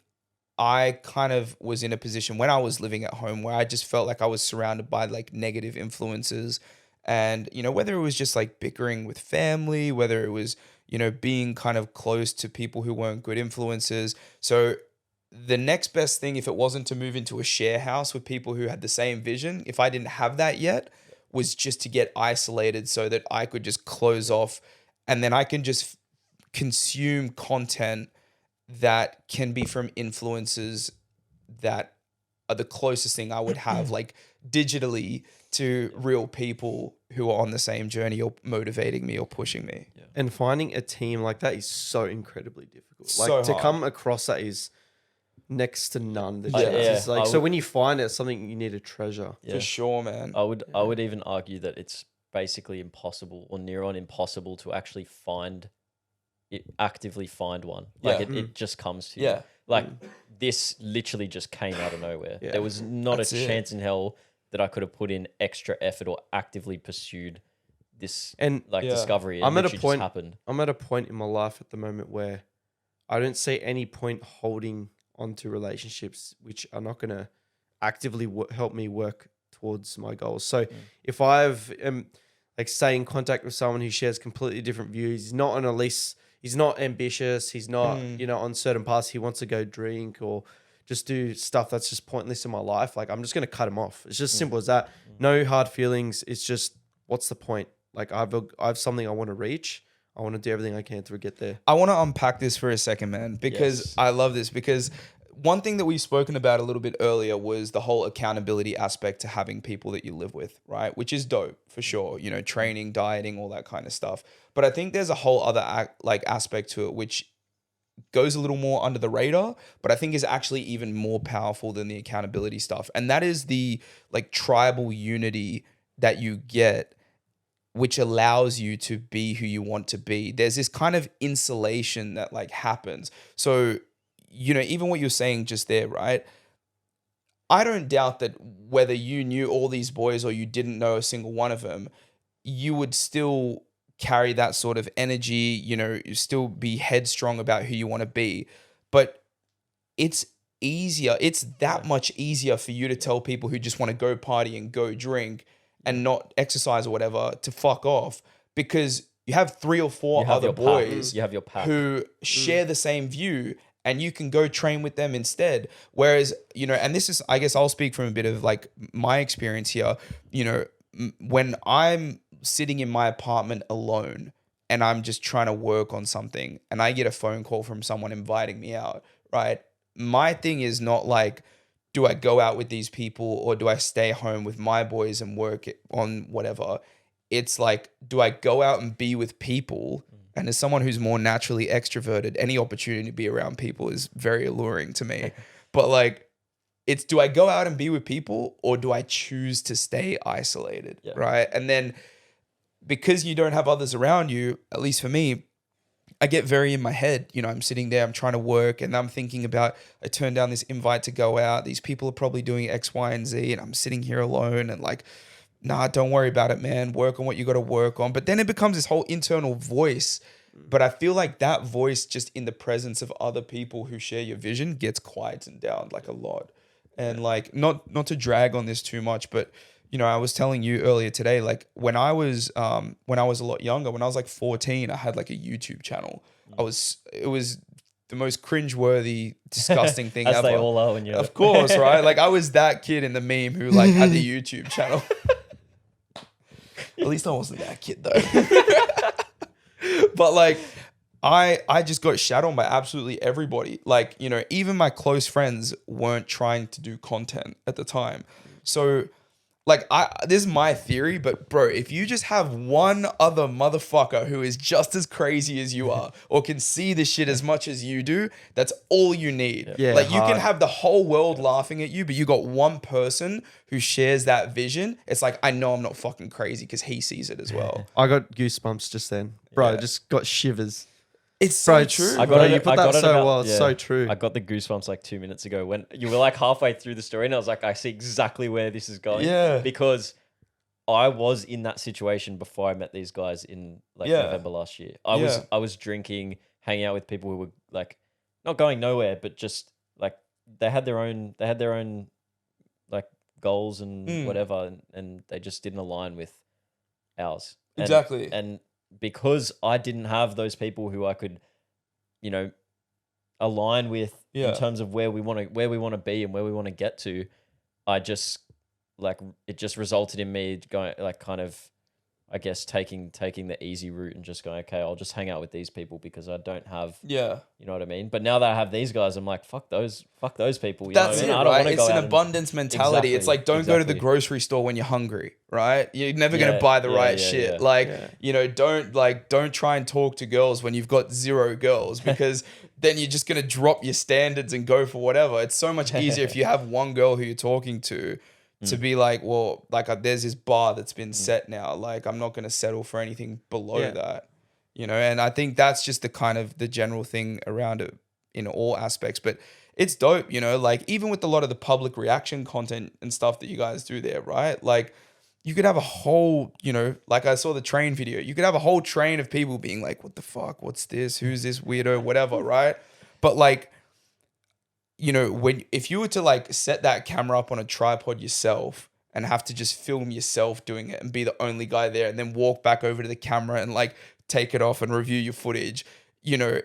I kind of was in a position when I was living at home where I just felt like I was surrounded by like negative influences. And, you know, whether it was just like bickering with family, whether it was, you know, being kind of close to people who weren't good influences. So the next best thing, if it wasn't to move into a share house with people who had the same vision, if I didn't have that yet, was just to get isolated so that I could just close off, and then I can just consume content that can be from influences that are the closest thing I would have, like digitally, to real people who are on the same journey or motivating me or pushing me. And finding a team like that is so incredibly difficult. So Like to hard. come across that is next to none. The Yeah. chances. Like, so would- when you find it, it's something you need to treasure. Yeah. For sure, man. I would even argue that it's basically impossible or near on impossible to actually actively find one. Like it just comes to you. Yeah. Like this literally just came out of nowhere. Yeah. There was not That's a it. chance in hell that I could have put in extra effort or actively pursued this And discovery. It I'm at a literally just point. happened. I'm at a point in my life at the moment where I don't see any point holding onto relationships which are not going to actively help me work towards my goals. So if I've like stay in contact with someone who shares completely different views, he's not on a lease, he's not ambitious, he's not you know, on certain paths, he wants to go drink or just do stuff that's just pointless in my life, like I'm just going to cut him off. It's just simple as that. No hard feelings. It's just, what's the point? Like I have something I want to reach. I want to do everything I can to get there. I want to unpack this for a second, man, because Yes. I love this, because one thing that we've spoken about a little bit earlier was the whole accountability aspect to having people that you live with, right? Which is dope for sure, you know, training, dieting, all that kind of stuff. But I think there's a whole other aspect to it, which goes a little more under the radar, but I think is actually even more powerful than the accountability stuff. And that is the like tribal unity that you get, which allows you to be who you want to be. There's this kind of insulation that like happens. So, you know, even what you're saying just there, right? I don't doubt that whether you knew all these boys or you didn't know a single one of them, you would still carry that sort of energy, you know, you still be headstrong about who you want to be. But it's easier, it's that much easier for you to tell people who just want to go party and go drink and not exercise or whatever to fuck off, because you have 3 or 4 other boys You have your pack. who share the same view, and you can go train with them instead. Whereas, you know, and this is, I guess I'll speak from a bit of like my experience here, you know, when I'm sitting in my apartment alone and I'm just trying to work on something and I get a phone call from someone inviting me out, right? My thing is not like, do I go out with these people or do I stay home with my boys and work on whatever? It's like, do I go out and be with people? And as someone who's more naturally extroverted, any opportunity to be around people is very alluring to me. But like, it's, do I go out and be with people or do I choose to stay isolated? Yeah. Right. And then because you don't have others around you, at least for me, I get very in my head. You know, I'm sitting there, I'm trying to work and I'm thinking about, I turned down this invite to go out. These people are probably doing X, Y, and Z. And I'm sitting here alone and like, nah, don't worry about it, man. Work on what you got to work on. But then it becomes this whole internal voice. But I feel like that voice just in the presence of other people who share your vision gets quietened down like a lot. And like, not to drag on this too much, but you know, I was telling you earlier today, like when I was a lot younger, when I was like 14, I had like a YouTube channel. It was the most cringeworthy, disgusting thing As ever. they all are when you're... Of course, right? Like I was that kid in the meme who like had the YouTube channel. At least I wasn't that kid though. But like, I just got shat on by absolutely everybody. Like, you know, even my close friends weren't trying to do content at the time. So like, this is my theory, but bro, if you just have one other motherfucker who is just as crazy as you are or can see this shit as much as you do, that's all you need. Yeah, like you hard. can have the whole world laughing at you, but you got one person who shares that vision. It's like, I know I'm not fucking crazy because he sees it as well. I got goosebumps just then, bro. Yeah. I just got shivers. It's so Bro, true. I Bro, got it. you put I that got it so about- well. It's so true. I got the goosebumps like 2 minutes ago when you were like halfway through the story, and I was like, I see exactly where this is going. Yeah. Because I was in that situation before I met these guys in like Yeah. November last year. I was drinking, hanging out with people who were like not going nowhere, but just like they had their own like goals and whatever, and they just didn't align with ours. Exactly. And because I didn't have those people who I could, you know, align with in terms of where we want to be and where we want to get to, I just like it just resulted in me going like kind of, I guess taking the easy route and just going, okay, I'll just hang out with these people because I don't have, you know what I mean? But now that I have these guys, I'm like, fuck those people. You That's know what I it, mean? I don't right? wanna It's go an out and- abundance mentality. It's like, don't go to the Exactly. grocery store when you're hungry, right? You're never going to Yeah, buy the yeah, right yeah, shit. yeah. Like, Yeah. you know, don't try and talk to girls when you've got 0 girls because then you're just going to drop your standards and go for whatever. It's so much easier if you have one girl who you're talking to be like, well, like there's this bar that's been set now. Like, I'm not going to settle for anything below that, you know? And I think that's just the kind of the general thing around it in all aspects. But it's dope, you know, like even with a lot of the public reaction content and stuff that you guys do there, right? Like you could have a whole, you know, like I saw the train video, you could have a whole train of people being like, what the fuck? What's this? Who's this weirdo? Whatever, right? But like, you know, if you were to like set that camera up on a tripod yourself and have to just film yourself doing it and be the only guy there and then walk back over to the camera and like take it off and review your footage, you know,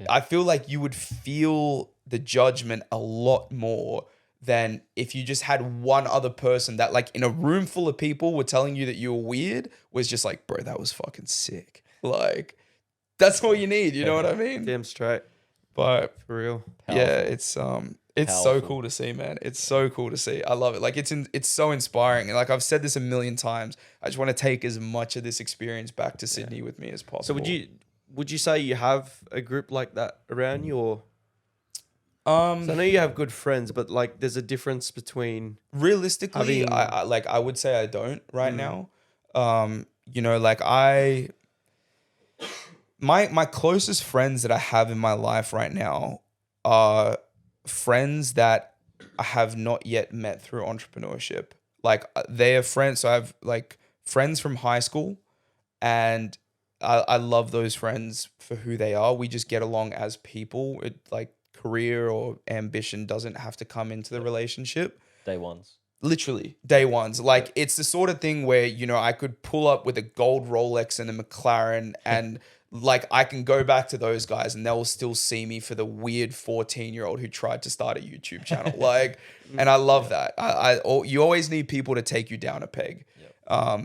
I feel like you would feel the judgment a lot more than if you just had one other person that like in a room full of people were telling you that you were weird was just like, bro, that was fucking sick. Like that's all you need. You know what I mean? Damn straight. But For real. Powerful. yeah, it's so Powerful. cool to see, man. It's so cool to see. I love it. Like it's so inspiring. And like I've said this a million times, I just want to take as much of this experience back to Sydney with me as possible. So would you say you have a group like that around you, or? So I know you have good friends, but like there's a difference between realistically, I would say I don't right now. You know, like my closest friends that I have in my life right now are friends that I have not yet met through entrepreneurship. Like they are friends. So I have like friends from high school, and I love those friends for who they are. We just get along as people. It like career or ambition doesn't have to come into the relationship. Day ones. Literally day ones. Like it's the sort of thing where, you know, I could pull up with a gold Rolex and a McLaren and like I can go back to those guys and they'll still see me for the weird 14-year-old who tried to start a YouTube channel. Like, and I love that. You always need people to take you down a peg.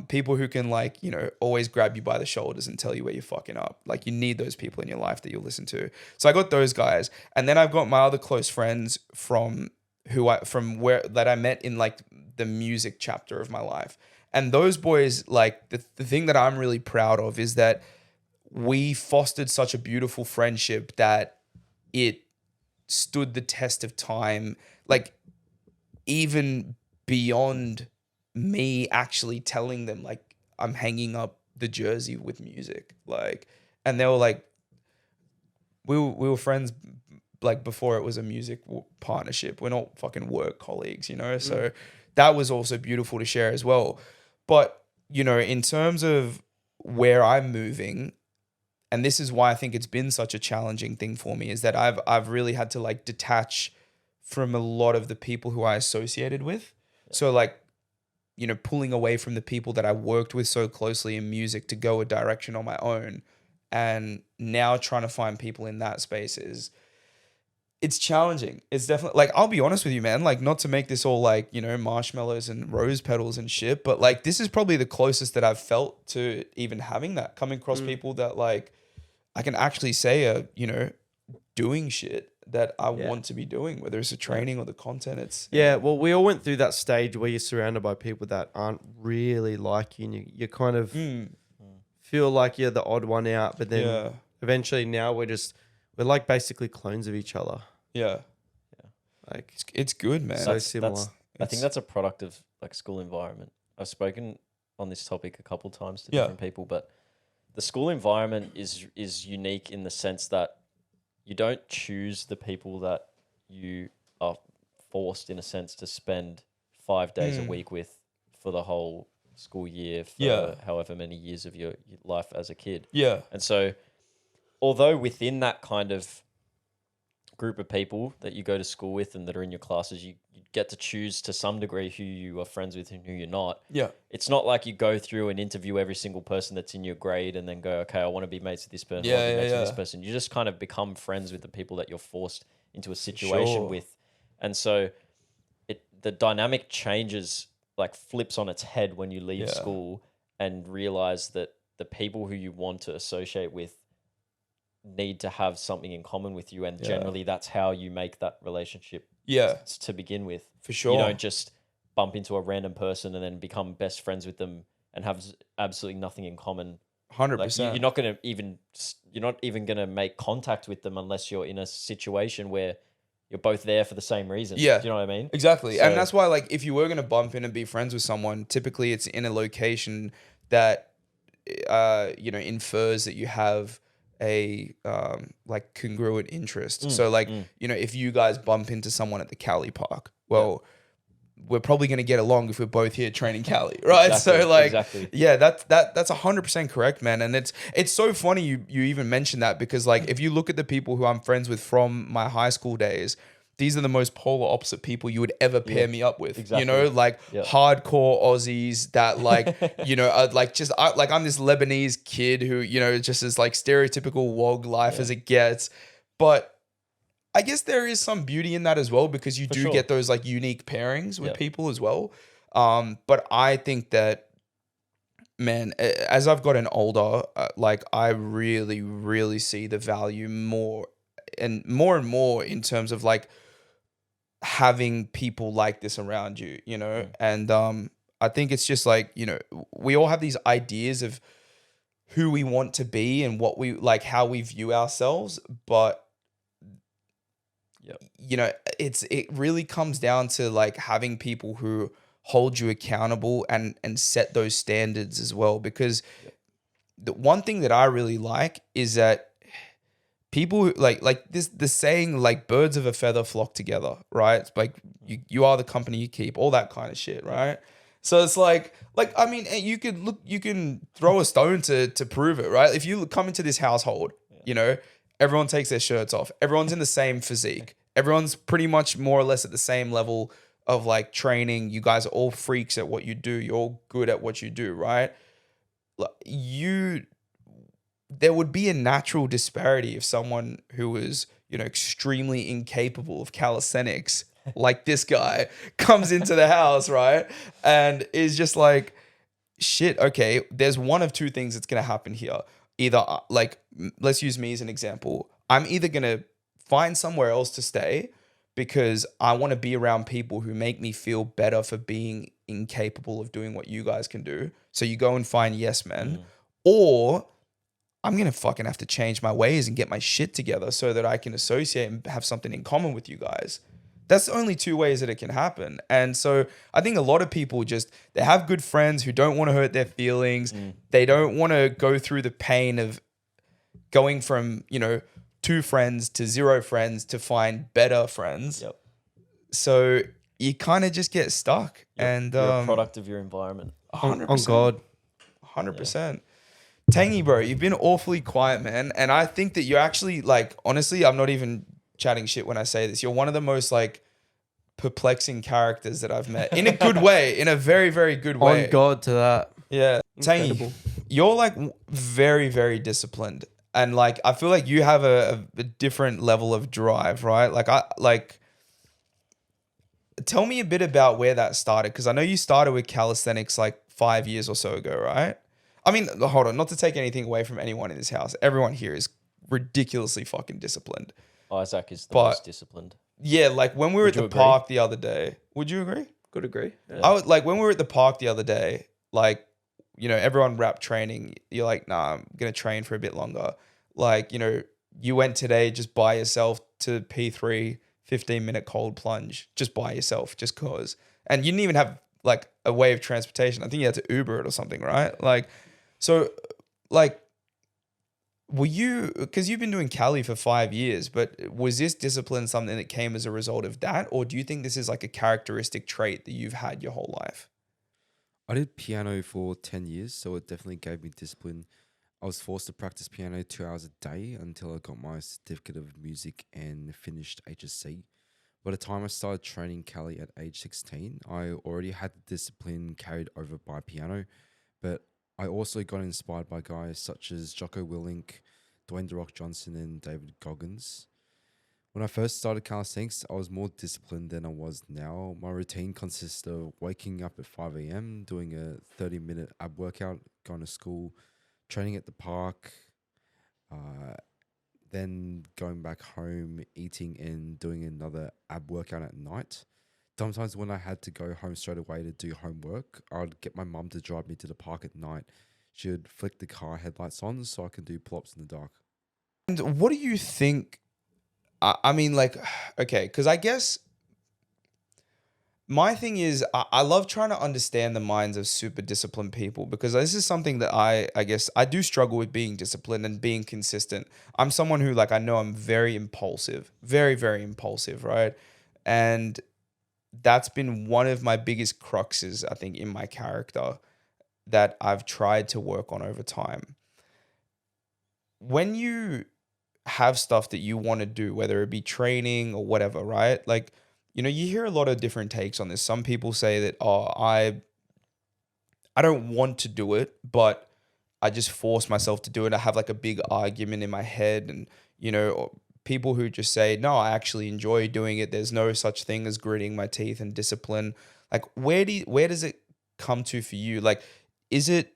People who can like, always grab you by the shoulders and tell you where you're fucking up. Like you need those people in your life that you'll listen to. So I got those guys. And then I've got my other close friends from where that I met in like the music chapter of my life. And those boys, like the thing that I'm really proud of is that we fostered such a beautiful friendship that it stood the test of time, like even beyond me actually telling them like I'm hanging up the jersey with music, like, and they were like, we were friends like before it was a music partnership. We're not fucking work colleagues, So that was also beautiful to share as well. But in terms of where I'm moving, and this is why I think it's been such a challenging thing for me, is that I've really had to like detach from a lot of the people who I associated with. Yeah. So like, pulling away from the people that I worked with so closely in music to go a direction on my own, and now trying to find people in that space it's challenging. It's definitely like, I'll be honest with you, man, like not to make this all like, marshmallows and rose petals and shit, but like this is probably the closest that I've felt to even having that, coming across people that like I can actually say are, doing shit that I want to be doing, whether it's the training or the content. Well, we all went through that stage where you're surrounded by people that aren't really like you, and you kind of feel like you're the odd one out, but then eventually now we're like basically clones of each other. Yeah. Like it's good, man. So similar. I think that's a product of like school environment. I've spoken on this topic a couple times to different people, but the school environment is unique in the sense that you don't choose the people that you are forced, in a sense, to spend 5 days a week with for the whole school year for however many years of your life as a kid. Yeah. And so, although within that kind of group of people that you go to school with and that are in your classes, you get to choose to some degree who you are friends with and who you're not. Yeah. It's not like you go through and interview every single person that's in your grade and then go, okay, I want to be mates with this person. I want to be mates with this person. You just kind of become friends with the people that you're forced into a situation with. And so the dynamic changes, like flips on its head when you leave school and realize that the people who you want to associate with need to have something in common with you, and generally that's how you make that relationship to begin with. For sure. You don't just bump into a random person and then become best friends with them and have absolutely nothing in common. 100%. Like you're not even going to make contact with them unless you're in a situation where you're both there for the same reason. Yeah. Do you know what I mean? Exactly. And that's why, like, if you were going to bump in and be friends with someone, typically it's in a location that, infers that you have a like congruent interest. So like, if you guys bump into someone at the Cali Park, well, we're probably going to get along if we're both here training Cali, right? Exactly, so like, exactly. that's 100% correct, man. And it's so funny you even mentioned that, because like, if you look at the people who I'm friends with from my high school days, these are the most polar opposite people you would ever pair me up with. Exactly. Hardcore Aussies that like, I'm this Lebanese kid who, just is like stereotypical wog life as it gets. But I guess there is some beauty in that as well, because you do get those like unique pairings with people as well. But I think that, man, as I've gotten older, like I really, really see the value more and more in terms of like having people like this around you, and I think it's just like, we all have these ideas of who we want to be and what we like, how we view ourselves, but it really comes down to like having people who hold you accountable and set those standards as well. Because the one thing that I really like is that people like this, the saying, like birds of a feather flock together, right? It's like you are the company you keep, all that kind of shit, right? So it's like I mean, you can throw a stone to prove it, right? If you come into this household, everyone takes their shirts off. Everyone's in the same physique. Everyone's pretty much more or less at the same level of like training. You guys are all freaks at what you do. You're all good at what you do, right? There would be a natural disparity if someone who was, extremely incapable of calisthenics, like this guy, comes into the house, right? And is just like, shit, okay, there's one of two things that's going to happen here. Either like, let's use me as an example. I'm either going to find somewhere else to stay because I want to be around people who make me feel better for being incapable of doing what you guys can do. So you go and find yes men, or I'm going to fucking have to change my ways and get my shit together so that I can associate and have something in common with you guys. That's the only two ways that it can happen. And so I think a lot of people they have good friends who don't want to hurt their feelings. They don't want to go through the pain of going from, 2 friends to 0 friends to find better friends. Yep. So you kind of just get stuck. And You're a product of your environment. 100%. On God. 100%. Tangy, bro, you've been awfully quiet, man. And I think that you're actually, like, honestly, I'm not even chatting shit when I say this. You're one of the most, like, perplexing characters that I've met. In a good way. In a very, very good way. On God to that. Yeah. Tangy, Incredible. you're, like, very, very disciplined. And, like, I feel like you have a different level of drive, right? Tell me a bit about where that started. Because I know you started with calisthenics, like, 5 years or so ago, right? I mean, hold on, not to take anything away from anyone in this house. Everyone here is ridiculously fucking disciplined. Isaac is the most disciplined. Yeah, like when we were at the park the other day, would you agree? Could agree. Yeah. I would, like when we were at the park the other day, like, everyone wrapped training. You're like, nah, I'm going to train for a bit longer. Like, you went today just by yourself to P3, 15-minute cold plunge, just by yourself, just cause. And you didn't even have like a way of transportation. I think you had to Uber it or something, right? Like, so, like, because you've been doing Cali for 5 years, but was this discipline something that came as a result of that? Or do you think this is like a characteristic trait that you've had your whole life? I did piano for 10 years, so it definitely gave me discipline. I was forced to practice piano 2 hours a day until I got my certificate of music and finished HSC. By the time I started training Cali at age 16, I already had the discipline carried over by piano, but I also got inspired by guys such as Jocko Willink, Dwayne The Rock Johnson, and David Goggins. When I first started calisthenics, I was more disciplined than I was now. My routine consists of waking up at 5 a.m., doing a 30-minute ab workout, going to school, training at the park, then going back home, eating and doing another ab workout at night. Sometimes when I had to go home straight away to do homework, I'd get my mum to drive me to the park at night. She would flick the car headlights on so I can do pull-ups in the dark. And what do you think? I mean, like, okay, because I guess my thing is I love trying to understand the minds of super disciplined people, because this is something that I guess I do struggle with, being disciplined and being consistent. I'm someone who, like, I know I'm very impulsive, very, very impulsive, right? And that's been one of my biggest cruxes, I think, in my character that I've tried to work on over time. When you have stuff that you want to do, whether it be training or whatever, right? Like, you hear a lot of different takes on this. Some people say that, I don't want to do it, but I just force myself to do it. I have like a big argument in my head, and, or people who just say, no, I actually enjoy doing it. There's no such thing as gritting my teeth and discipline. Like, where does it come to for you? Like, is it,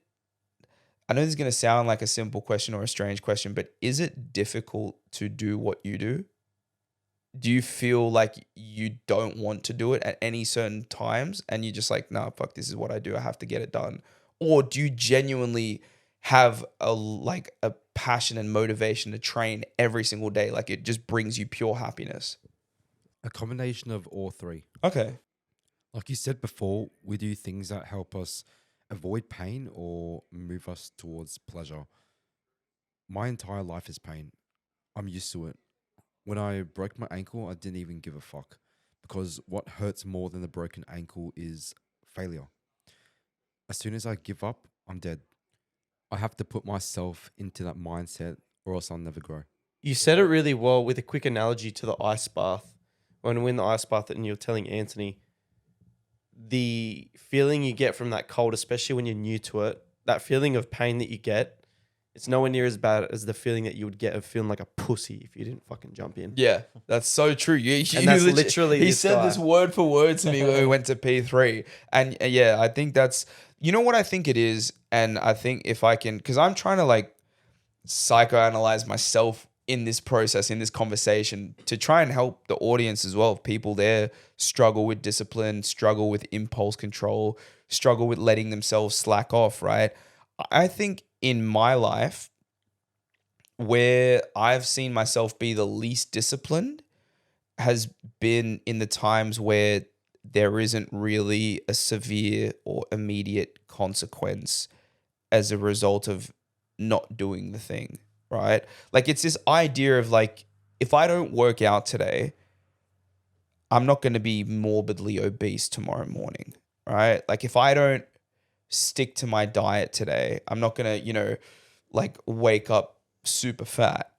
I know this is going to sound like a simple question or a strange question, but is it difficult to do what you do? Do you feel like you don't want to do it at any certain times and you're just like, nah, fuck, this is what I do, I have to get it done? Or do you genuinely have a passion and motivation to train every single day? Like, it just brings you pure happiness? A combination of all three. Okay. Like you said before, we do things that help us avoid pain or move us towards pleasure. My entire life is pain. I'm used to it. When I broke my ankle, I didn't even give a fuck, because what hurts more than a broken ankle is failure. As soon as I give up, I'm dead. I have to put myself into that mindset or else I'll never grow. You said it really well with a quick analogy to the ice bath. When we're in the ice bath and you're telling Anthony, the feeling you get from that cold, especially when you're new to it, that feeling of pain that you get it's nowhere near as bad as the feeling that you would get of feeling like a pussy if you didn't fucking jump in. Yeah, that's so true. And that's literally he this said guy. this word for word to me when we went to P3, and yeah, I think that's, you know what I think it is, and I think if I can, because I'm trying to like psychoanalyze myself in this process, in this conversation, to try and help the audience as well. People there struggle with discipline, struggle with impulse control, struggle with letting themselves slack off, right? I think in my life, where I've seen myself be the least disciplined has been in the times where there isn't really a severe or immediate consequence as a result of not doing the thing, right? Like, it's this idea of like, if I don't work out today, I'm not going to be morbidly obese tomorrow morning, right? Like, if I don't stick to my diet today, I'm not going to, like wake up super fat.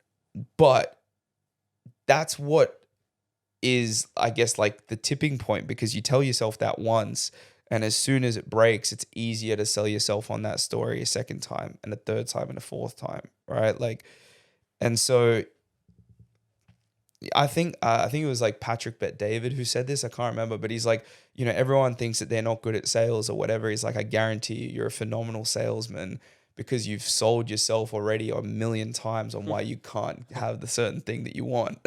But that's what is, I guess, like the tipping point, because you tell yourself that once, and as soon as it breaks, it's easier to sell yourself on that story a second time and a third time and a fourth time, right? Like, and so I think it was like Patrick Bet David who said this. I can't remember, but he's like, everyone thinks that they're not good at sales or whatever. He's like, I guarantee you're a phenomenal salesman because you've sold yourself already a million times on why you can't have the certain thing that you want.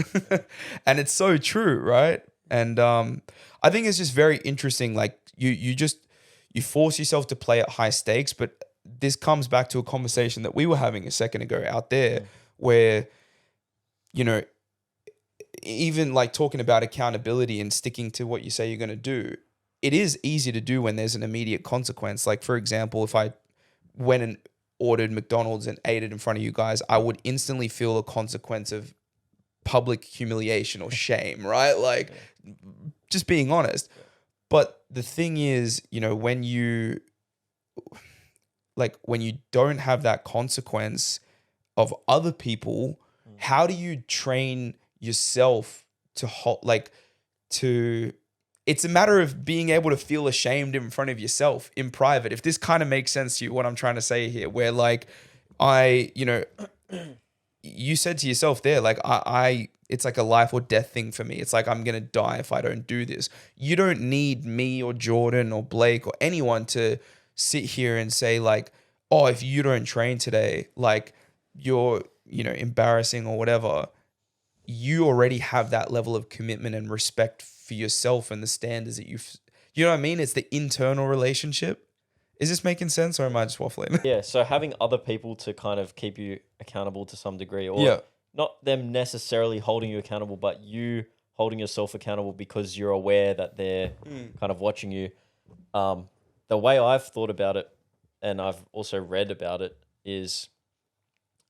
And it's so true, right? And I think it's just very interesting. Like you force yourself to play at high stakes, but this comes back to a conversation that we were having a second ago out there where, even like talking about accountability and sticking to what you say you're going to do, it is easy to do when there's an immediate consequence. Like, for example, if I went and ordered McDonald's and ate it in front of you guys, I would instantly feel a consequence of public humiliation or shame, right? Like, just being honest. But the thing is, when you don't have that consequence of other people, how do you train yourself it's a matter of being able to feel ashamed in front of yourself in private. If this kind of makes sense to you, what I'm trying to say here, where like you said to yourself there, like it's like a life or death thing for me. It's like, I'm going to die if I don't do this. You don't need me or Jordan or Blake or anyone to sit here and say like, oh, if you don't train today, like you're, embarrassing or whatever. You already have that level of commitment and respect for yourself and the standards that you know what I mean? It's the internal relationship. Is this making sense, or am I just waffling? Yeah, so having other people to kind of keep you accountable to some degree, or not them necessarily holding you accountable, but you holding yourself accountable because you're aware that they're kind of watching you. The way I've thought about it, and I've also read about it, is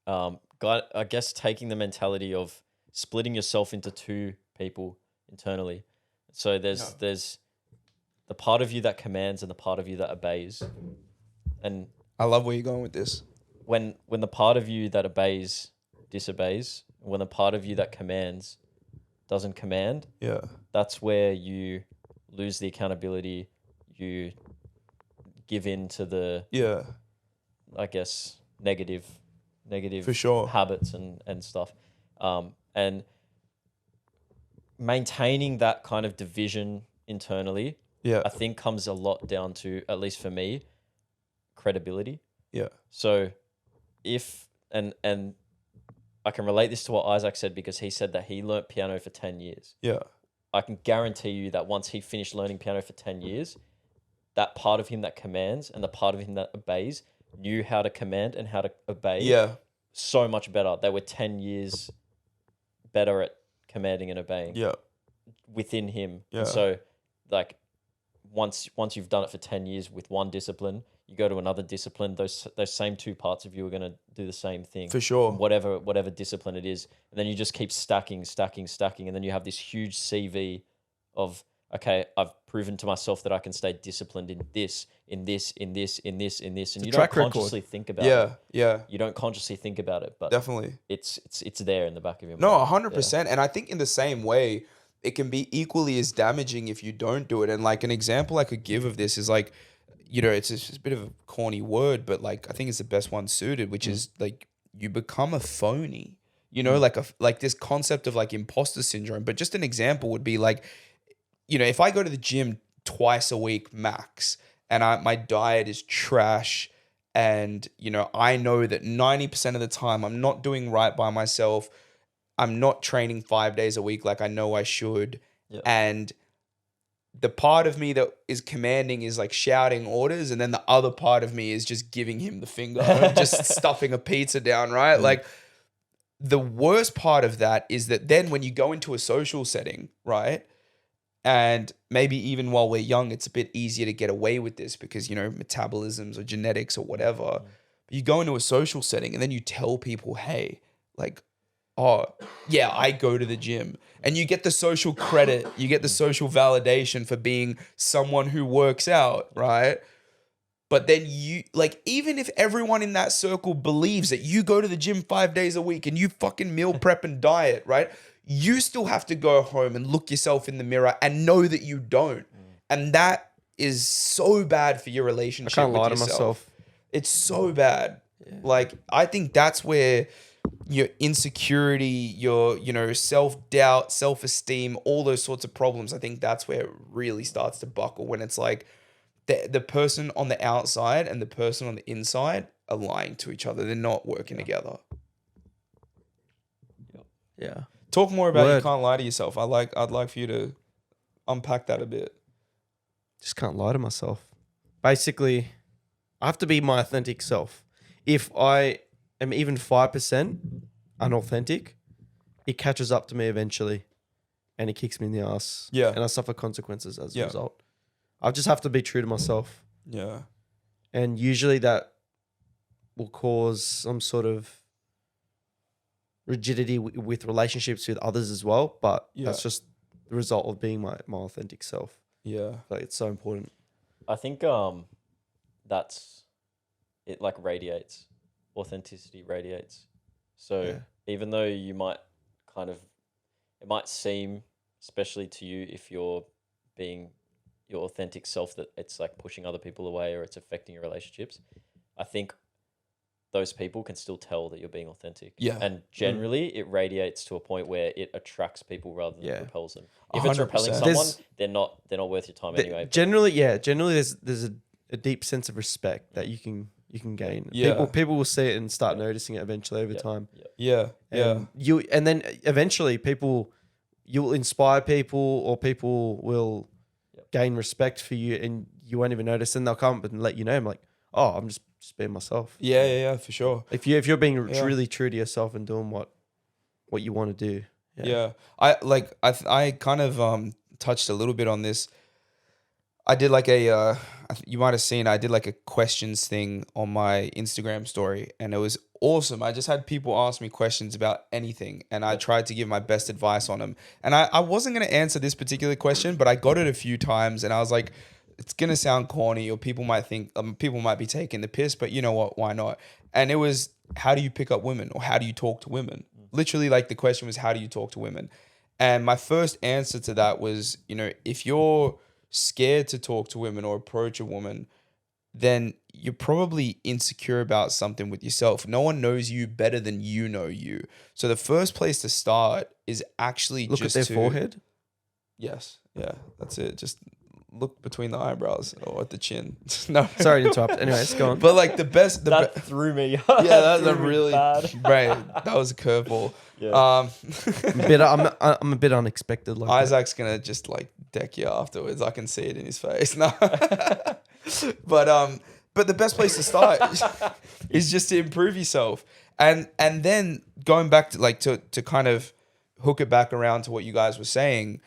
I guess taking the mentality of splitting yourself into two people internally. So there's the part of you that commands and the part of you that obeys. And I love where you're going with this. When the part of you that obeys disobeys, when the part of you that commands doesn't command, that's where you lose the accountability. You give in to the I guess negative for sure habits and stuff. And maintaining that kind of division internally, I think comes a lot down to, at least for me, credibility. Yeah. So if, and I can relate this to what Isaac said, because he said that he learnt piano for 10 years. Yeah. I can guarantee you that once he finished learning piano for 10 years, that part of him that commands and the part of him that obeys knew how to command and how to obey so much better. They were 10 years better at commanding and obeying within him. And so like once you've done it for 10 years with one discipline, you go to another discipline, those same two parts of you are going to do the same thing. For sure. Whatever discipline it is. And then you just keep stacking. And then you have this huge CV of, okay, I've proven to myself that I can stay disciplined in this. And you don't consciously think about it. Yeah. You don't consciously think about it, but definitely it's there in the back of your mind. No, 100%. And I think in the same way, it can be equally as damaging if you don't do it. And like an example I could give of this is like, you know, it's a bit of a corny word, but like, I think it's the best one suited, which is like, you become a phony, you know, like this concept of like imposter syndrome. But just an example would be like, you know, if I go to the gym twice a week max and my diet is trash, and, you know, I know that 90% of the time I'm not doing right by myself, I'm not training 5 days a week like I know I should. Yeah. And the part of me that is commanding is like shouting orders, and then the other part of me is just giving him the finger and just stuffing a pizza down, right? Like, the worst part of that is that then when you go into a social setting, right? And maybe even while we're young, it's a bit easier to get away with this because, you know, metabolisms or genetics or whatever. But you go into a social setting and then you tell people, hey, like, oh, yeah, I go to the gym. And you get the social credit, you get the social validation for being someone who works out, right? But then you, like, even if everyone in that circle believes that you go to the gym 5 days a week and you fucking meal prep and diet, right? You still have to go home and look yourself in the mirror and know that you don't. And that is so bad for your relationship. I can't with lie to yourself. myself. It's so bad. Like, I think that's where your insecurity, your, you know, self-doubt, self-esteem, all those sorts of problems, I think that's where it really starts to buckle, when it's like the person on the outside and the person on the inside are lying to each other. They're not working together. Yeah. Talk more about you Word. can't lie to yourself. I'd like for you to unpack that a bit. Just can't lie to myself. Basically, I have to be my authentic self. If I am even 5% unauthentic, it catches up to me eventually and it kicks me in the ass. Yeah. And I suffer consequences as a Yeah. result. I just have to be true to myself. Yeah. And usually that will cause some sort of rigidity with relationships with others as well. But Yeah. that's just the result of being my authentic self. Yeah. Like, it's so important. I think that's it. Like, radiates, authenticity radiates. So Yeah. even though you might it might seem, especially to you, if you're being your authentic self, that it's like pushing other people away or it's affecting your relationships, I think those people can still tell that you're being authentic. Yeah. And generally it radiates to a point where it attracts people rather than Yeah. repels them. If it's repelling 100%. someone, There's- they're not worth your time anyway. But Generally, there's a deep sense of respect that you can gain. Yeah. People will see it and start noticing it eventually over time. Yeah. And then eventually you'll inspire people, or people will gain respect for you, and you won't even notice. And they'll come up and let you know. I'm like, oh, I'm just being myself. Yeah, for sure. If you're being Yeah. really true to yourself and doing what you want to do. Yeah. I kind of touched a little bit on this. I did like you might have seen, I did like a questions thing on my Instagram story, and it was awesome. I just had people ask me questions about anything, and I tried to give my best advice on them. And I wasn't going to answer this particular question, but I got it a few times, and I was like, it's going to sound corny, or people might think, people might be taking the piss, but you know what? Why not? And it was, how do you pick up women, or how do you talk to women? Literally, like, the question was, how do you talk to women? And my first answer to that was, you know, if you're scared to talk to women or approach a woman, then you're probably insecure about something with yourself. No one knows you better than you know you. So the first place to start is actually Look just at their forehead. Yes. Yeah. That's it. Just look between the eyebrows or at the chin. No. Sorry to interrupt. Anyways, go on. But like that threw me. yeah, that's a threw me really bad. right. That was a curveball. Yeah. I'm a bit unexpected. Like Isaac's gonna just like deck you afterwards. I can see it in his face. No. But the best place to start is just to improve yourself. And then going back to like to kind of hook it back around to what you guys were saying,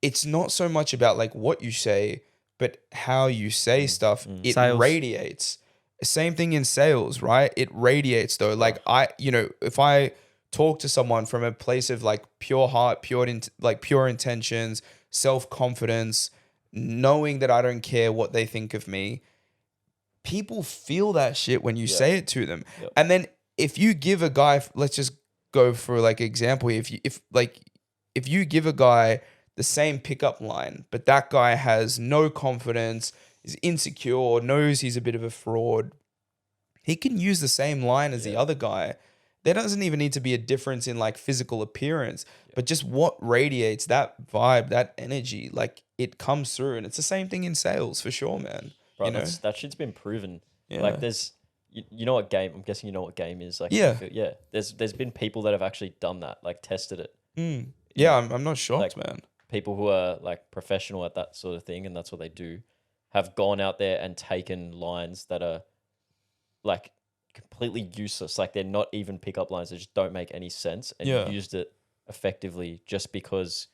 it's not so much about like what you say, but how you say stuff. It Sales. radiates. Same thing in sales, right? It radiates though. Like if I talk to someone from a place of like pure heart, pure intentions, self-confidence, knowing that I don't care what they think of me, people feel that shit when you say it to them. Yep. And then if you give a guy, let's just go for like example, if you give a guy the same pickup line, but that guy has no confidence, is insecure or knows he's a bit of a fraud, he can use the same line as the other guy. There doesn't even need to be a difference in like physical appearance, but just what radiates that vibe, that energy, like it comes through. And it's the same thing in sales for sure, man. Bro, you know? that shit's been proven. Yeah. Like there's, you know what game, I'm guessing you know what game is. Like, Yeah. Yeah. There's been people that have actually done that, like tested it. Yeah, I'm not shocked, Like, man. People who are like professional at that sort of thing, and that's what they do, have gone out there and taken lines that are like completely useless. Like they're not even pickup lines. They just don't make any sense, and used it effectively just because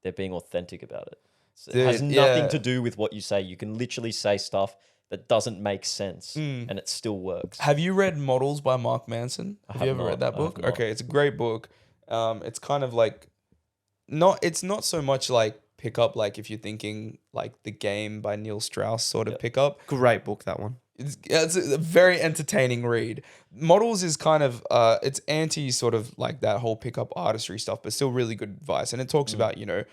they're being authentic about it. So it has nothing to do with what you say. You can literally say stuff that doesn't make sense and it still works. Have you read Models by Mark Manson? Have you ever read that book? Okay, it's a great book. It's kind of like it's not so much like pickup, like if you're thinking like The Game by Neil Strauss sort of pickup. Great book, that one. It's a very entertaining read. Models is kind of it's anti sort of like that whole pickup artistry stuff, but still really good advice. And it talks about, you know,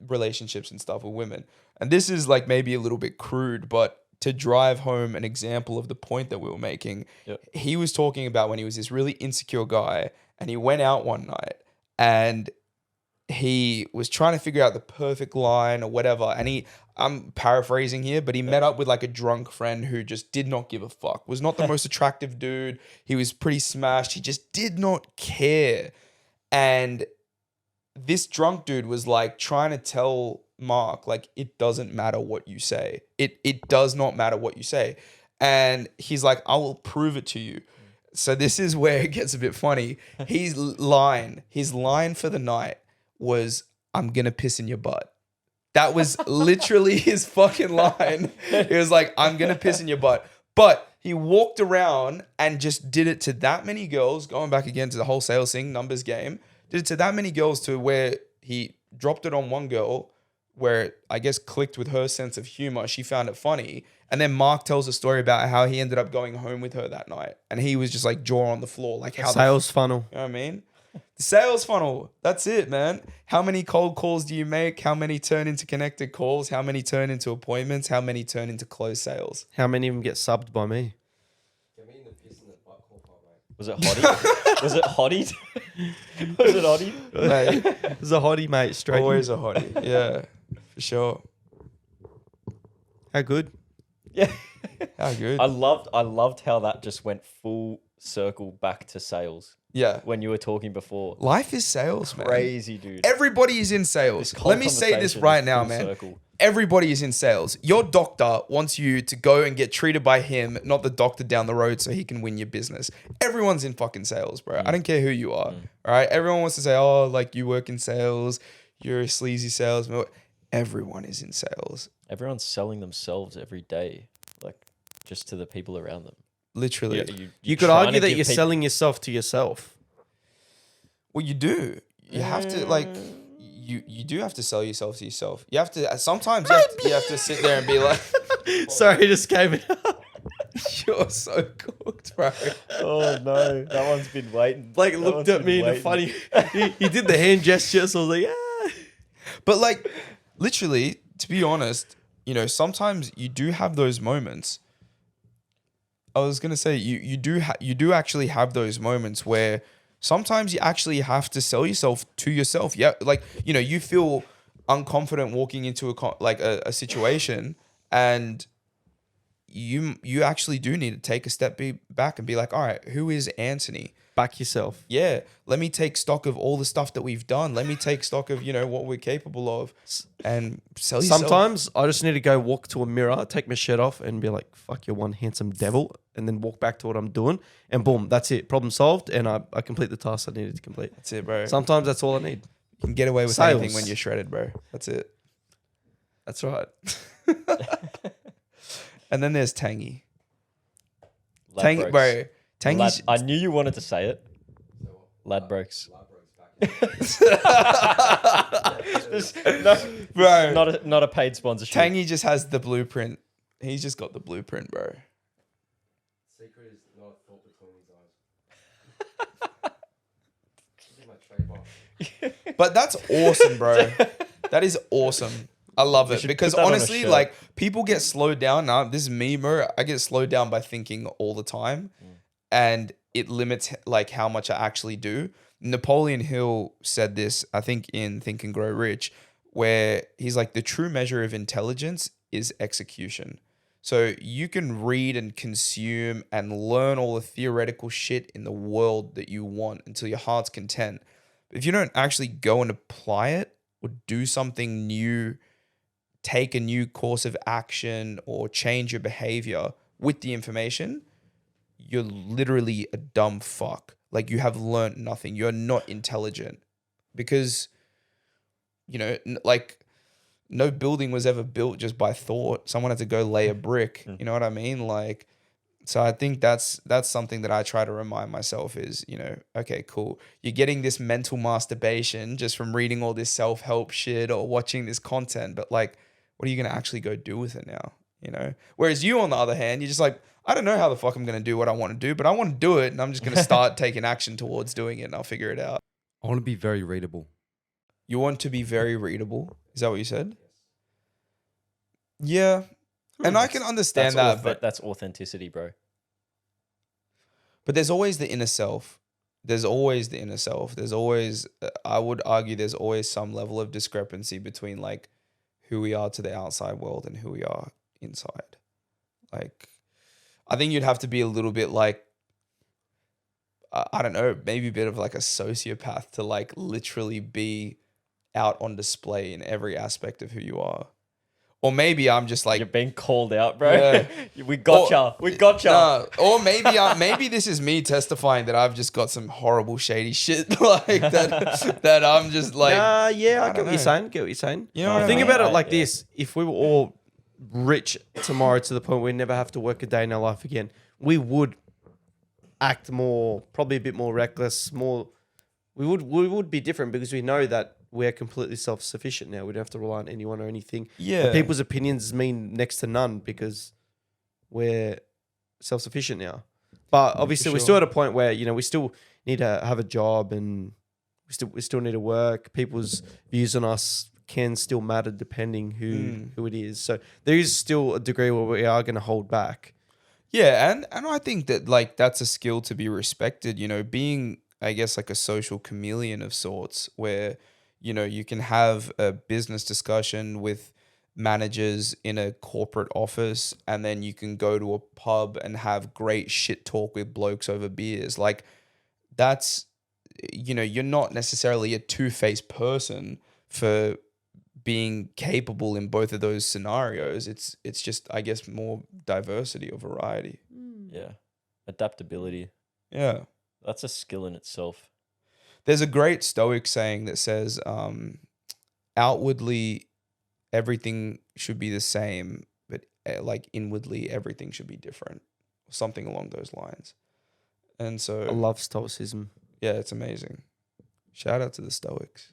relationships and stuff with women. And this is like maybe a little bit crude, but to drive home an example of the point that we were making, he was talking about when he was this really insecure guy and he went out one night and he was trying to figure out the perfect line or whatever. And I'm paraphrasing here, but he met up with like a drunk friend who just did not give a fuck, was not the most attractive dude. He was pretty smashed. He just did not care. And this drunk dude was like trying to tell Mark, like, it doesn't matter what you say. It does not matter what you say. And he's like, I will prove it to you. So this is where it gets a bit funny. His line for the night was, I'm going to piss in your butt. That was literally his fucking line. He was like, I'm going to piss in your butt. But he walked around and just did it to that many girls, going back again to the whole sales thing, numbers game, did it to that many girls to where he dropped it on one girl where I guess clicked with her sense of humor. She found it funny. And then Mark tells a story about how he ended up going home with her that night. And he was just like jaw on the floor. Like how Sales funnel. You know what I mean? The sales funnel. That's it, man. How many cold calls do you make? How many turn into connected calls? How many turn into appointments? How many turn into closed sales? How many of them get subbed by me? Was it hottie? Was it hottie? Was it hottie? Mate, It was a hottie, mate. Straight. always a hottie. Yeah, for sure. How good? Yeah. How good. I loved how that just went full circle back to sales Yeah. when you were talking before. Life is sales, man. Crazy, dude. Everybody is in sales. This Let me say this conversation right is now, full man. circle. Everybody is in sales. Your doctor wants you to go and get treated by him, not the doctor down the road, so he can win your business. Everyone's in fucking sales, bro. I don't care who you are. All right. Everyone wants to say, oh, like you work in sales, you're a sleazy salesman. Everyone is in sales. Everyone's selling themselves every day, like just to the people around them. Literally. You could trying argue to that give you're people- selling yourself to yourself. Well, you do. You have to like. You do have to sell yourself to yourself. You have to. Sometimes you have to sit there and be like, Sorry, it just came out. "You're so cooked, bro." Oh no, that one's been waiting. Like That looked one's at been me in a waiting. funny. He did the hand gesture, so I was like, yeah. But like, literally, to be honest, you know, sometimes you do have those moments. I was gonna say you do actually have those moments where sometimes you actually have to sell yourself to yourself. Yeah, like you know, you feel unconfident walking into a situation, and you actually do need to take a step back and be like, all right, who is Antony? Back yourself. Yeah, let me take stock of all the stuff that we've done. Let me take stock of, you know, what we're capable of and sell yourself. Sometimes I just need to go walk to a mirror, take my shirt off, and be like, fuck, you're one handsome devil. And then walk back to what I'm doing. And boom, that's it. Problem solved. And I complete the task I needed to complete. That's it, bro. Sometimes that's all I need. You can get away with Sales. anything when you're shredded, bro. That's it. That's right. And then there's Tangy. Ladbrokes. Tangy, bro. Tangy's... I knew you wanted to say it. Ladbrokes. Bro. Not a paid sponsorship. Tangy just has the blueprint. He's just got the blueprint, bro. Secret is not thought between his eyes. But that's awesome, bro. That is awesome. I love We it should because put that on a honestly, shirt. like people get slowed down. Now, this is me, bro. I get slowed down by thinking all the time, and it limits like how much I actually do. Napoleon Hill said this, I think, in Think and Grow Rich, where he's like, the true measure of intelligence is execution. So you can read and consume and learn all the theoretical shit in the world that you want until your heart's content. But if you don't actually go and apply it or do something new, take a new course of action or change your behavior with the information, you're literally a dumb fuck. Like you have learned nothing. You're not intelligent because, like no building was ever built just by thought. Someone had to go lay a brick. You know what I mean? Like, so I think that's something that I try to remind myself is, okay, cool. You're getting this mental masturbation just from reading all this self-help shit or watching this content, but like, what are you going to actually go do with it now? Whereas you, on the other hand, you're just like, I don't know how the fuck I'm going to do what I want to do, but I want to do it. And I'm just going to start taking action towards doing it and I'll figure it out. I want to be very readable. You want to be very readable? Is that what you said? Yeah. And I can understand that, but that's authenticity, bro. But there's always the inner self. There's always, I would argue there's always some level of discrepancy between like who we are to the outside world and who we are inside. Like, I think you'd have to be a little bit like, I don't know, maybe a bit of like a sociopath to like literally be out on display in every aspect of who you are. Or maybe I'm just like, You're being called out, bro. Yeah. We gotcha. Nah, or maybe this is me testifying that I've just got some horrible shady shit like that I'm just like, yeah, I get don't what you're know. saying. Get what you're saying. You know what I Think mean? about it like Yeah. this: if we were all rich tomorrow to the point where we never have to work a day in our life again, we would act more, probably a bit more reckless. We would be different because we know that we're completely self-sufficient now. We don't have to rely on anyone or anything. Yeah. And people's opinions mean next to none because we're self-sufficient now. But obviously, we're sure. still at a point where we still need to have a job and we still need to work. People's views on us can still matter depending who it is. So there is still a degree where we are going to hold back. Yeah, and I think that like that's a skill to be respected, being I guess like a social chameleon of sorts where you can have a business discussion with managers in a corporate office and then you can go to a pub and have great shit talk with blokes over beers. Like that's you're not necessarily a two-faced person for being capable in both of those scenarios. It's just I guess more diversity or variety. Yeah. Adaptability. Yeah. That's a skill in itself. There's a great Stoic saying that says, outwardly everything should be the same, but like inwardly everything should be different, something along those lines. And so, I love Stoicism. yeah, it's amazing. Shout out to the Stoics.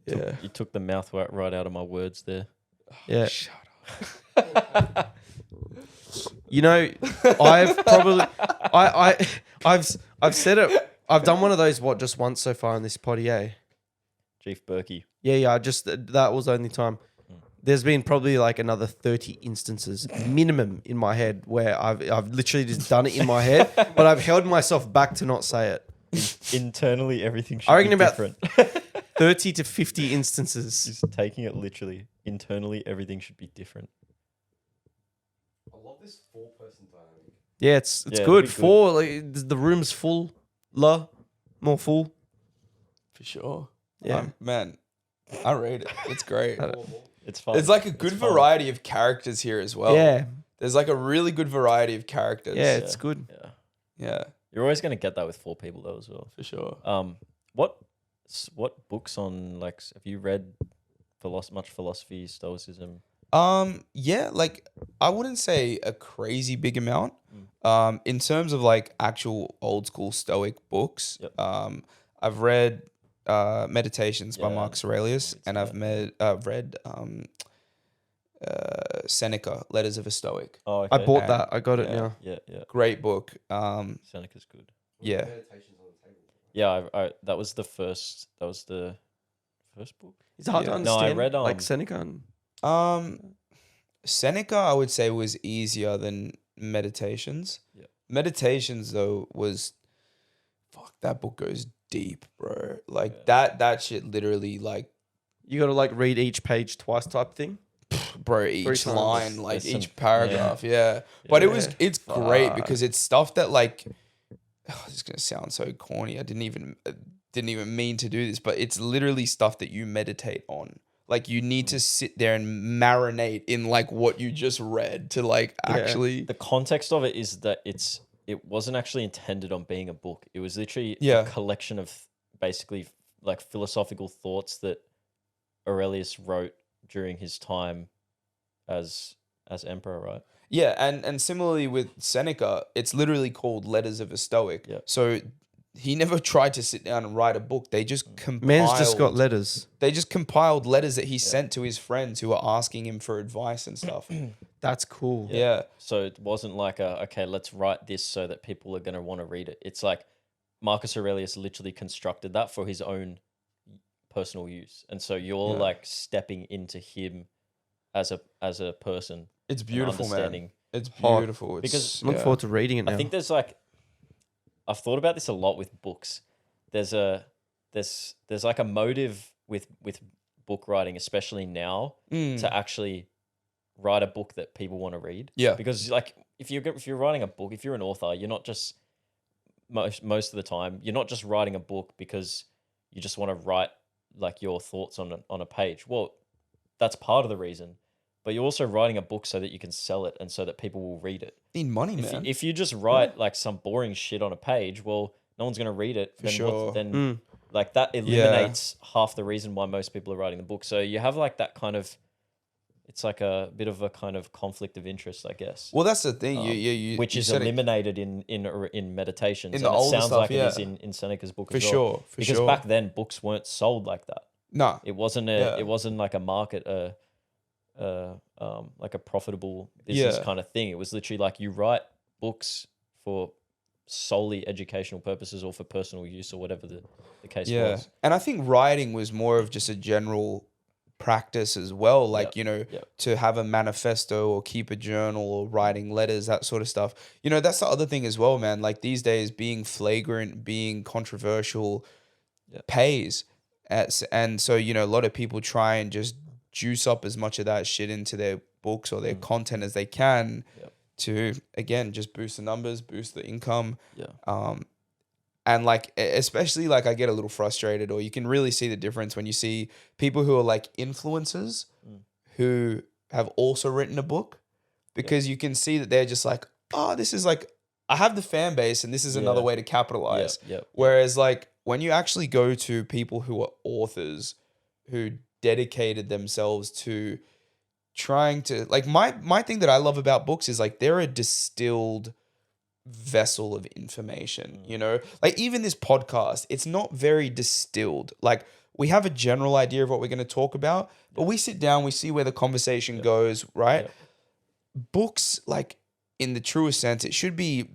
Yeah. You took the mouth right out of my words there. Yeah. Shut up. I've probably I've said it. I've done one of those just once so far in this potty, eh? Chief Berkey. Yeah. That was the only time. There's been probably like another 30 instances minimum in my head where I've literally just done it in my head, but I've held myself back to not say it. Internally, everything should I reckon be about different. 30 to 50 instances. Just taking it literally. Internally, everything should be different. I love this 4-person dynamic. Yeah, it's Yeah, good. it'd be good. 4, like, the room's full. More full. For sure. Yeah. Man, I rate it. It's great. It's fun. There's like a good fun. variety of characters here as well. Yeah. There's like a really good variety of characters. Yeah, it's good. Yeah. Yeah, You're always going to get that with 4 people though as well. for sure. What books on have you read much philosophy, stoicism? Yeah, like I wouldn't say a crazy big amount. In terms of like actual old school Stoic books, Yep. I've read Meditations by Yeah, Marcus Aurelius, it's and I've read Seneca, Letters of a Stoic. Oh, okay. I bought And- that. I got it yeah. now. Yeah. Great book. Seneca's good. Yeah, Yeah, I that was the first first book. It's hard to Yeah. No, I understand. read, like Seneca. And, Seneca, I would say, was easier than Meditations. Yeah. Meditations, though, was that book goes deep, bro. Like Yeah. that shit literally, like, you got to like read each page twice type thing. bro, each times. line, like There's some- each paragraph, yeah. But it's great because it's stuff that, like, this is gonna sound so corny. I didn't even mean to do this, but it's literally stuff that you meditate on. Like, you need to sit there and marinate in like what you just read to like actually. The context of it is that it wasn't actually intended on being a book. It was literally Yeah. a collection of basically like philosophical thoughts that Aurelius wrote during his time as emperor, right? Yeah, and similarly with Seneca, it's literally called Letters of a Stoic. Yeah. So he never tried to sit down and write a book. They just compiled. Man's just got letters. They just compiled letters that he sent to his friends who were asking him for advice and stuff. That's cool. Yeah. So it wasn't like okay, let's write this so that people are going to want to read it. It's like Marcus Aurelius literally constructed that for his own personal use. And so you're like stepping into him as a person. It's beautiful, man. Understanding. It's Hot. beautiful. It's, Because Look forward to reading it now. I think there's like, I've thought about this a lot with books. There's like a motive with book writing, especially now, to actually write a book that people want to read. Yeah. Because like if you're writing a book, if you're an author, you're not just most of the time you're not just writing a book because you just want to write like your thoughts on a page. Well, that's part of the reason. But you're also writing a book so that you can sell it and so that people will read it. need money, man. If you just write like some boring shit on a page, well, no one's going to read it. For sure. Then like that eliminates half the reason why most people are writing the book. So you have like that kind of, it's like a bit of a kind of conflict of interest, I guess. Well, that's the thing. You which you is said it- eliminated in Meditations. In the and it older sounds stuff, like yeah. it is in Seneca's book For as well. sure. For Because sure. back then books weren't sold like that. No. It wasn't it wasn't like a market, like a profitable business kind of thing. It was literally like you write books for solely educational purposes or for personal use or whatever the case was. And I think writing was more of just a general practice as well. Like, to have a manifesto or keep a journal or writing letters, that sort of stuff. That's the other thing as well, man. Like these days, being flagrant, being controversial pays. And so, a lot of people try and just juice up as much of that shit into their books or their content as they can to, again, just boost the numbers, boost the income. And like, especially like I get a little frustrated, or you can really see the difference when you see people who are like influencers who have also written a book, because you can see that they're just like, oh, this is like, I have the fan base and this is another way to capitalize. Whereas like when you actually go to people who are authors who dedicated themselves to trying to, like, my thing that I love about books is like they're a distilled vessel of information, like even this podcast, it's not very distilled. Like we have a general idea of what we're going to talk about, but we sit down, we see where the conversation goes, right? Books, like in the truest sense, it should be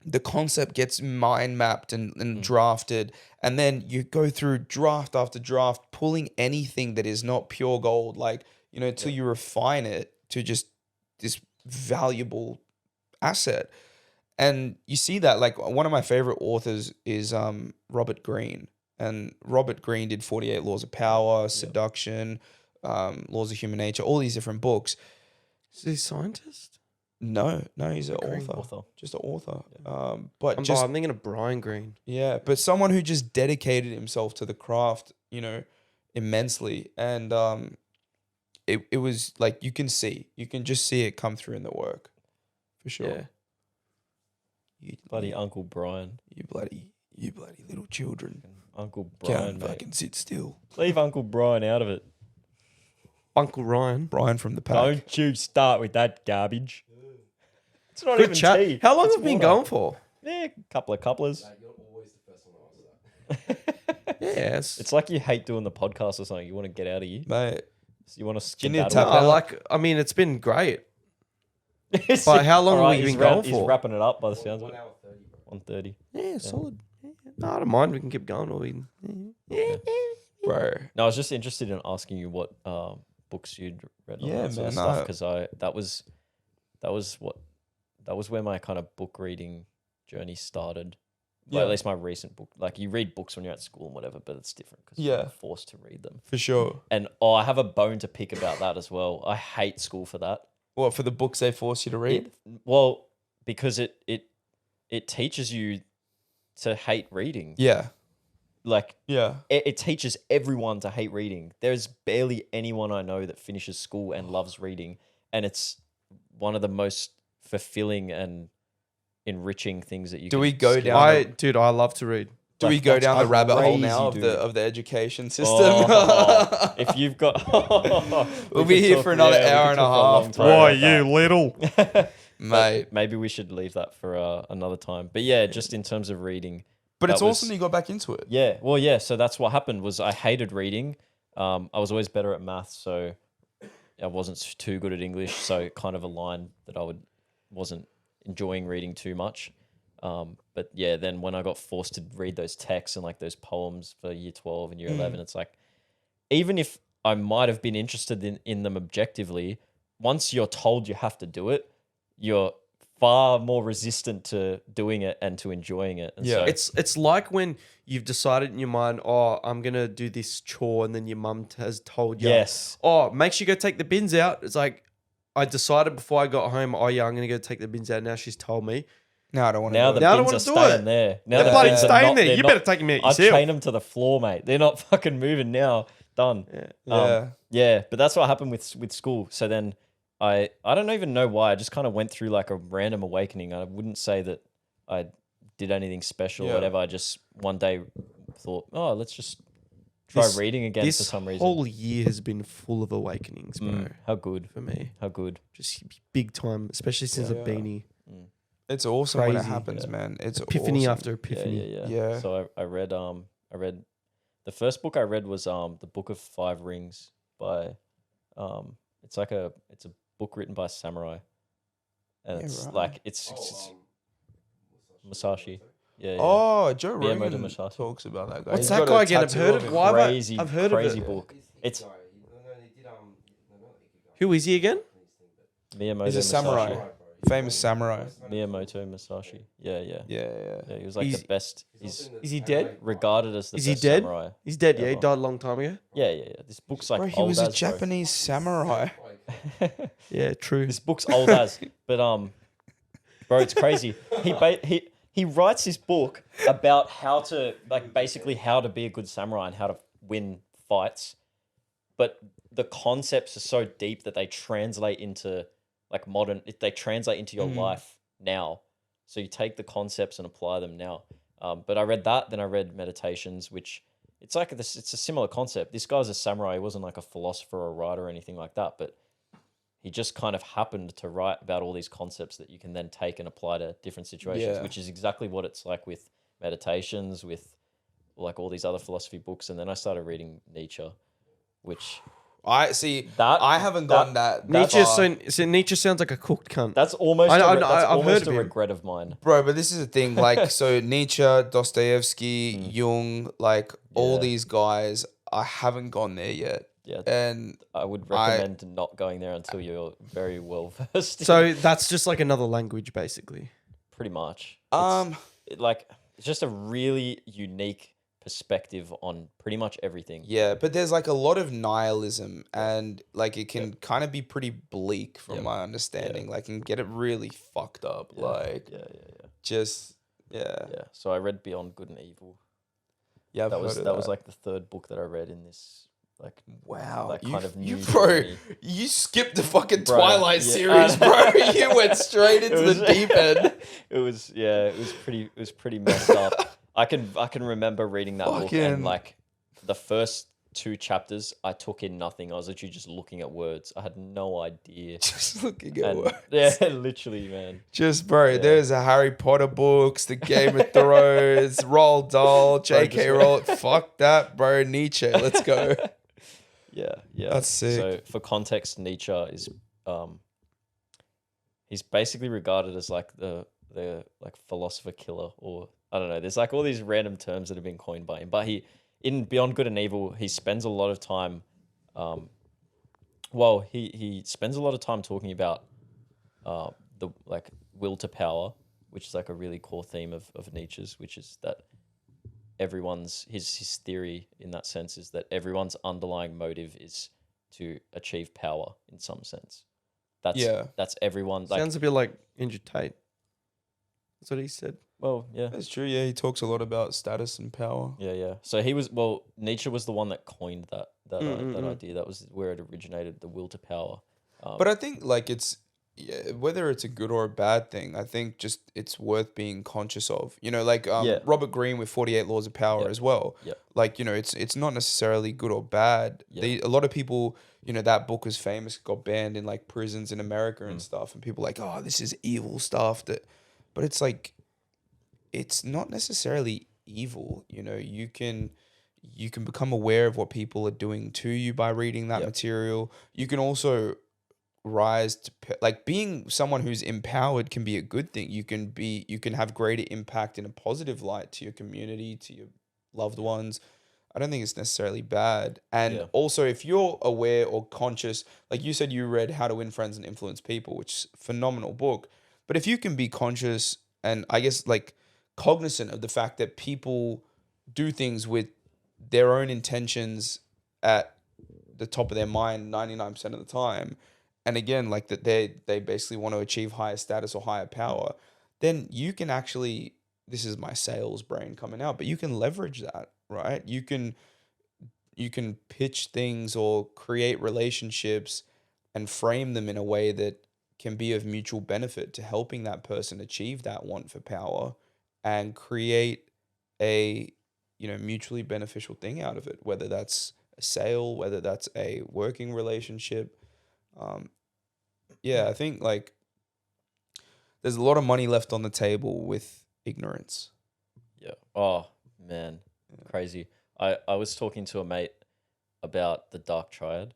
the concept gets mind mapped and drafted, and then you go through draft after draft, pulling anything that is not pure gold, like, till you refine it to just this valuable asset. And you see that, like, one of my favorite authors is Robert Greene. And Robert Greene did 48 Laws of Power, Seduction, Laws of Human Nature, all these different books. Is he a scientist? No, he's an author. Just an author. But I'm thinking of Brian Greene. Yeah, but someone who just dedicated himself to the craft, immensely. And it was like, you can just see it come through in the work. For sure. Yeah. You bloody Uncle Brian. You bloody little children. Uncle Brian, Can't fucking sit still. Leave Uncle Brian out of it. Uncle Ryan. Brian from the pack. Don't you start with that garbage. It's not Good even chat. tea. How long It's have we been water. going for? Yeah, a couple of couplers. You're always the first one to answer that. Yes. It's like you hate doing the podcast or something. You want to get out of you. Mate, So you want to you need to skedaddle. tap out? I mean, it's been great. But how long have we been going He's for? wrapping it up by the sounds of 1 it. hour 30. 1:30. Yeah, solid. Yeah. No, I don't mind. We can keep going. Or we can... Bro, bro. No, I was just interested in asking you what books you'd read on Yeah, that sort of man, stuff, because that was where my kind of book reading journey started. Well, Yeah. at least my recent book. Like, you read books when you're at school and whatever, but it's different because Yeah. you're forced to read them. For sure. And I have a bone to pick about that as well. I hate school for that. What, for the books they force you to read? Well, because it teaches you to hate reading. Yeah. Like, Yeah. it teaches everyone to hate reading. There's barely anyone I know that finishes school and loves reading, and it's one of the most fulfilling and enriching things that you Do can we go skill. down I love to read. Do we Like, go that's down the rabbit hole crazy, now dude. of the education system? Oh, if you've got We'll be here for another hour and a half, bro. Why little? Mate. Maybe we should leave that for another time. But yeah, just in terms of reading. But it's that awesome was- that you got back into it. Yeah, well, yeah. So that's what happened. Was I hated reading. I was always better at maths, so I wasn't too good at English. So it kind of aligned that wasn't enjoying reading too much. But yeah, then when I got forced to read those texts and like those poems for year 12 and year 11, it's like, even if I might have been interested in them objectively, once you're told you have to do it, you're far more resistant to doing it and to enjoying it. And Yeah. so, It's like when you've decided in your mind, oh, I'm gonna do this chore, and then your mum has told you, yes. oh, make sure you go take the bins out. It's like, I decided before I got home, oh yeah, I'm gonna go take the bins out. Now she's told me. No, I don't want to Now do the it. Now I don't bins are wanna do staying it. there. Now They're the bloody bins are staying not- there. they're You not- better take them out I yourself. chain them to the floor, mate. They're not fucking moving now. Done. Yeah. Yeah, but that's what happened with school. So then I don't even know why. I just kind of went through like a random awakening. I wouldn't say that I did anything special or Yeah. whatever. I just one day thought, oh, let's just try This- reading again This for some reason. whole year has been full of awakenings, bro. How good. For me, How good. just big time, especially since a Yeah. beanie. It's awesome when it Crazy. happens, man. It's Epiphany awesome. after epiphany. Yeah. So I read the first book I read was the Book of Five Rings by it's a book written by a samurai. And Yeah, it's right. like it's Musashi. Yeah, yeah. Oh, Joe Miyamoto Rogan Musashi. talks about that guy. What's He's that got a guy again? I've tattoo heard of of him. why have I- crazy, I've heard of crazy it. book. It's Who is he again? Miyamoto He's a samurai. Musashi. Famous samurai. Miyamoto Musashi. Yeah, yeah. Yeah. He was like He's- the best. He's Is he dead? regarded as the Is best he dead? samurai. He's dead. Yeah, he Ever. died a long time ago. Yeah. This book's like Bro, he old was a as, bro. Japanese samurai. Yeah, true. This book's old as, but bro, it's crazy. He writes this book about how to basically how to be a good samurai and how to win fights, but the concepts are so deep that they translate into they translate into your life now. So you take the concepts and apply them now. But I read that, then I read Meditations, which it's like this. It's a similar concept. This guy's a samurai. He wasn't like a philosopher or a writer or anything like that, but he just kind of happened to write about all these concepts that you can then take and apply to different situations, Yeah. which is exactly what it's like with Meditations, with like all these other philosophy books. And then I started reading Nietzsche, which I see. That- I haven't gone that Nietzsche. far. So Nietzsche sounds like a cooked cunt. that's almost I've that's heard almost of a him. regret of mine. Bro, but this is the thing. Like, so Nietzsche, Dostoevsky, Jung, like all Yeah. these guys, I haven't gone there yet. Yeah, And I would recommend not going there until you're very well versed. So that's just like another language, basically. pretty much. um, It's just a really unique perspective on pretty much everything. yeah, but there's like a lot of nihilism, and like it can kind of be pretty bleak from Yeah. my understanding. Like, and get it really fucked up. Like, Yeah. just yeah, Yeah. So I read Beyond Good and Evil. yeah. I've That was heard of that was like the third book that I read in this like wow, like you, kind of you new bro, journey. you skipped the fucking Bro, Twilight yeah. series, bro. You went straight into was- the deep end. It was pretty messed up. I can remember reading that book Fucking- and like the first 2 chapters I took in nothing. I was literally just looking at words. I had no idea. Just looking at And words. yeah, literally, man. Just bro, there's a Harry Potter books, the Game of Thrones, Roald Dahl, J.K. just- Rowling. Fuck that, bro. Nietzsche, let's go. Yeah. That's sick. So for context, Nietzsche is he's basically regarded as like the like philosopher killer, or I don't know. There's like all these random terms that have been coined by him, but in Beyond Good and Evil, he spends a lot of time. He spends a lot of time talking about the like will to power, which is like a really core theme of Nietzsche's, which is that everyone's his theory in that sense is that everyone's underlying motive is to achieve power in some sense. That's everyone. Like, Sounds a bit like Andrew Tate. That's what he said. well, yeah. That's true. Yeah, he talks a lot about status and power. Yeah. So Nietzsche was the one that coined that idea. That was where it originated, the will to power. But I think like whether it's a good or a bad thing, I think just it's worth being conscious of. Like Robert Greene with 48 Laws of Power as well. Yeah. Like, it's not necessarily good or bad. Yeah. A lot of people, that book was famous, got banned in like prisons in America and stuff. And people are like, oh, this is evil stuff. But it's like, it's not necessarily evil. You can become aware of what people are doing to you by reading that material. You can also rise to like being someone who's empowered can be a good thing. You can have greater impact in a positive light to your community, to your loved ones. I don't think it's necessarily bad. And also, if you're aware or conscious, like you said, you read How to Win Friends and Influence People, which is a phenomenal book. But if you can be conscious and I guess like cognizant of the fact that people do things with their own intentions at the top of their mind 99% of the time, and again, like that they basically want to achieve higher status or higher power, then you can actually, this is my sales brain coming out, but you can leverage that, right? You can pitch things or create relationships and frame them in a way that can be of mutual benefit to helping that person achieve that want for power and create a, mutually beneficial thing out of it, whether that's a sale, whether that's a working relationship. I think like there's a lot of money left on the table with ignorance. Yeah. Oh man, crazy. I was talking to a mate about the dark triad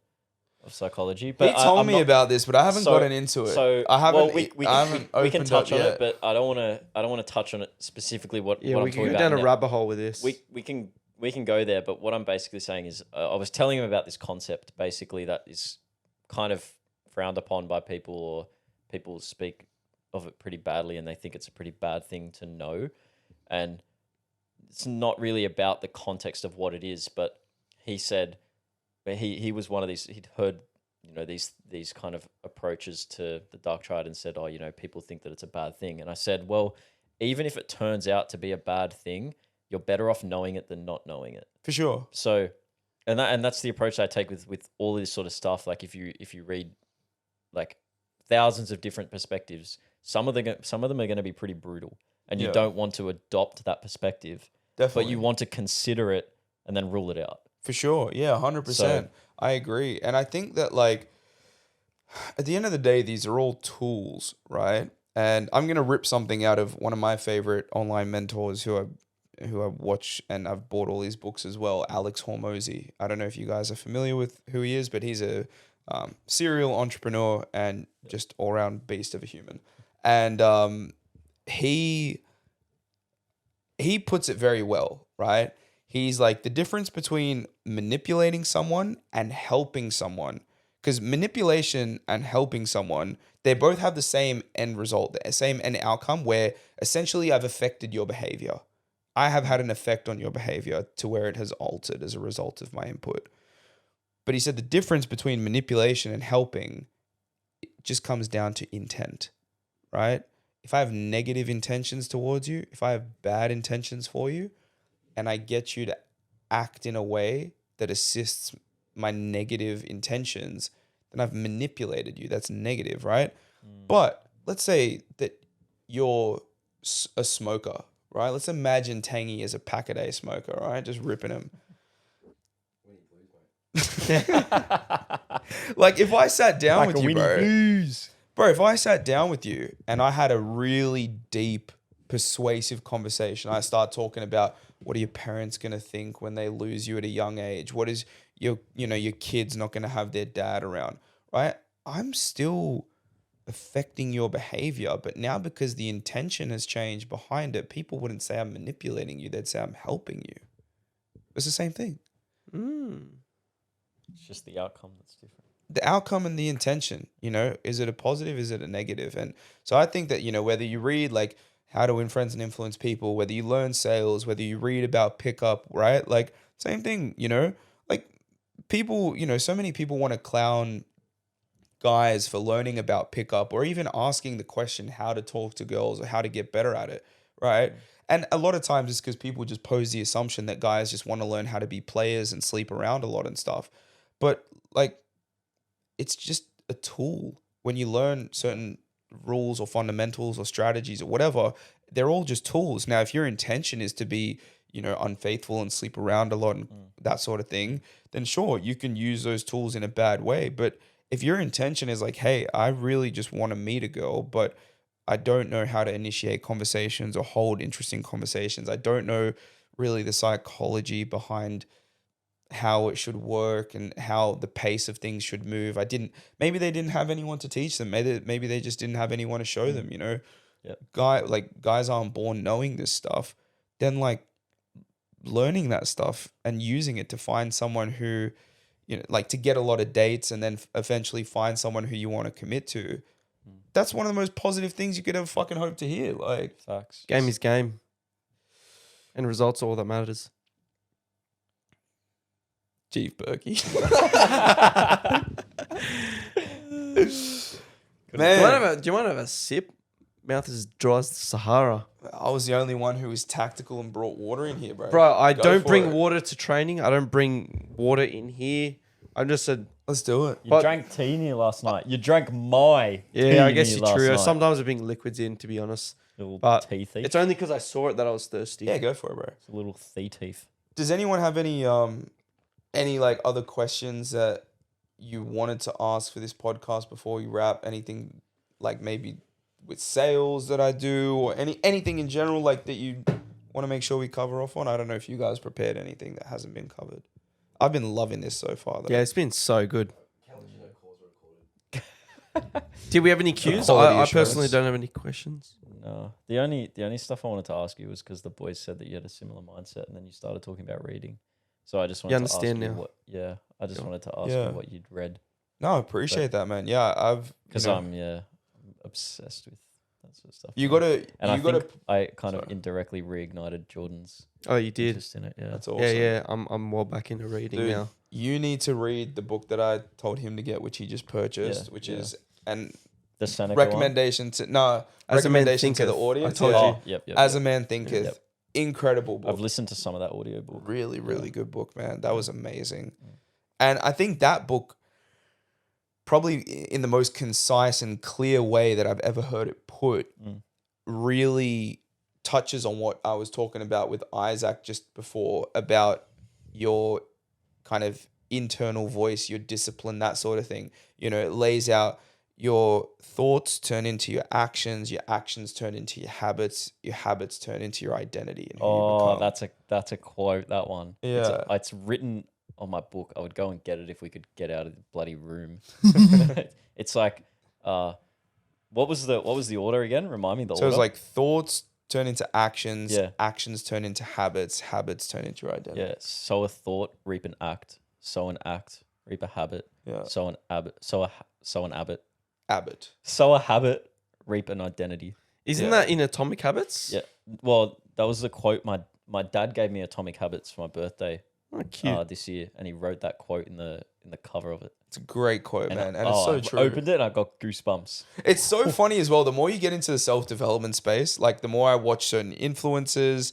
of psychology, but he told me about this, but I haven't gotten into it. So I haven't. Well, we can touch on it, but I don't want to touch on it specifically. What I'm we talking can go about down a now. rabbit hole with this. We can go there, but what I'm basically saying is I was telling him about this concept basically that is kind of frowned upon by people, or people speak of it pretty badly and they think it's a pretty bad thing to know, and it's not really about the context of what it is. But he said he was one of these, he'd heard these kind of approaches to the dark triad and said, people think that it's a bad thing. And I said, well, even if it turns out to be a bad thing, you're better off knowing it than not knowing it. For sure. So, and that's the approach I take with all this sort of stuff. Like if you read like thousands of different perspectives, some of them are going to be pretty brutal, and you don't want to adopt that perspective. Definitely. But you want to consider it and then rule it out. For sure. Yeah, 100%. So, I agree. And I think that like at the end of the day, these are all tools, right? And I'm going to rip something out of one of my favorite online mentors who I watch, and I've bought all his books as well, Alex Hormozy. I don't know if you guys are familiar with who he is, but he's a serial entrepreneur and just all-around beast of a human. And he puts it very well, right? He's like, the difference between manipulating someone and helping someone, because manipulation and helping someone, they both have the same end result, the same end outcome, where essentially I've affected your behavior. I have had an effect on your behavior to where it has altered as a result of my input. But he said the difference between manipulation and helping, it just comes down to intent, right? If I have negative intentions towards you, if I have bad intentions for you, and I get you to act in a way that assists my negative intentions, then I've manipulated you. That's negative, right? But let's say that you're a smoker, right? Let's imagine Tangy as a pack-a-day smoker, right? Just ripping him. Like if I sat down with you, bro, if I sat down with you and I had a really deep, persuasive conversation, I start talking about what are your parents going to think when they lose you at a young age? What is your kid's not going to have their dad around, right? I'm still affecting your behavior, but now because the intention has changed behind it, people wouldn't say I'm manipulating you. They'd say I'm helping you. It's the same thing. It's just the outcome that's different. The outcome and the intention, is it a positive? Is it a negative? And so I think that, whether you read like how to influence and influence people, whether you learn sales, whether you read about pickup, right? Like same thing, like people, so many people want to clown guys for learning about pickup or even asking the question how to talk to girls or how to get better at it, right? And a lot of times it's because people just pose the assumption that guys just want to learn how to be players and sleep around a lot and stuff. But like, it's just a tool. When you learn certain rules or fundamentals or strategies or whatever, they're all just tools. Now, if your intention is to be, unfaithful and sleep around a lot and that sort of thing, then sure, you can use those tools in a bad way. But if your intention is like, hey, I really just want to meet a girl, but I don't know how to initiate conversations or hold interesting conversations. I don't know really the psychology behind how it should work and how the pace of things should move. Maybe they didn't have anyone to teach them. Maybe they just didn't have anyone to show them, Guys aren't born knowing this stuff. Then like learning that stuff and using it to find someone who, like to get a lot of dates and then eventually find someone who you want to commit to. That's one of the most positive things you could ever fucking hope to hear. Like Facts. Game is game. And results are all that matters. Chief Berkey. Man, Do you want to have a sip? Mouth is dry as the Sahara. I was the only one who was tactical and brought water in here, bro. Bro, I Go don't for bring it. water to training. I don't bring water in here. I'm just a... Let's do it. You drank tea in here last night. You drank my tea Yeah, I in guess here you're last true. night. Sometimes I bring liquids in, to be honest. Little But tea thief. it's only because I saw it that I was thirsty. Yeah, go for it, bro. It's a little tea thief. Does anyone have any like other questions that you wanted to ask for this podcast before we wrap? Anything like maybe with sales that I do or anything in general like that you want to make sure we cover off on? I don't know if you guys prepared anything that hasn't been covered. I've been loving this so far though. Yeah, it's been so good. Did we have any cues? Quality I personally assurance. don't have any questions. No. The only stuff I wanted to ask you was because the boys said that you had a similar mindset and then you started talking about reading. So I just wanted to ask understand you now? I just wanted to ask Yeah. you what you'd read. No, I appreciate that, man. Yeah, I've Because I'm obsessed with that sort of stuff. you gotta And you I gotta think I kind of Sorry. indirectly reignited Jordan's Oh, you did? interest in it. Yeah. that's awesome. Yeah. I'm well back into reading Dude, now. you need to read the book that I told him to get, which he just purchased, Yeah, which yeah. is and The Seneca recommendation to As a Man recommendation to the Thinketh. audience. I told yeah. you. One. Oh, yep. As a Man Thinketh. Yep. Incredible book. I've listened to some of that audiobook. Really, really good book, man. That was amazing. And I think that book, probably in the most concise and clear way that I've ever heard it put, really touches on what I was talking about with Isaac just before about your kind of internal voice, your discipline, that sort of thing. It lays out your thoughts turn into your actions turn into your habits turn into your identity and who you become. That's a quote, that one. Yeah. It's written on my book. I would go and get it if we could get out of the bloody room. It's like what was the order again? Remind me the order. So it's like thoughts turn into actions, Yeah. actions turn into habits turn into your identity. yeah, sow a thought, reap an act. Sow an act, reap a habit. Yeah. Sow an habit, sow an habit. Abbott. Sow a habit, reap an identity. Isn't Yeah. that in Atomic Habits? Yeah. Well, that was the quote. My dad gave me Atomic Habits for my birthday Oh, cute. this year, and he wrote that quote in the cover of it. It's a great quote, And man. And it's so I true. opened it and I got goosebumps. It's so funny as well. The more you get into the self-development space, like the more I watch certain influencers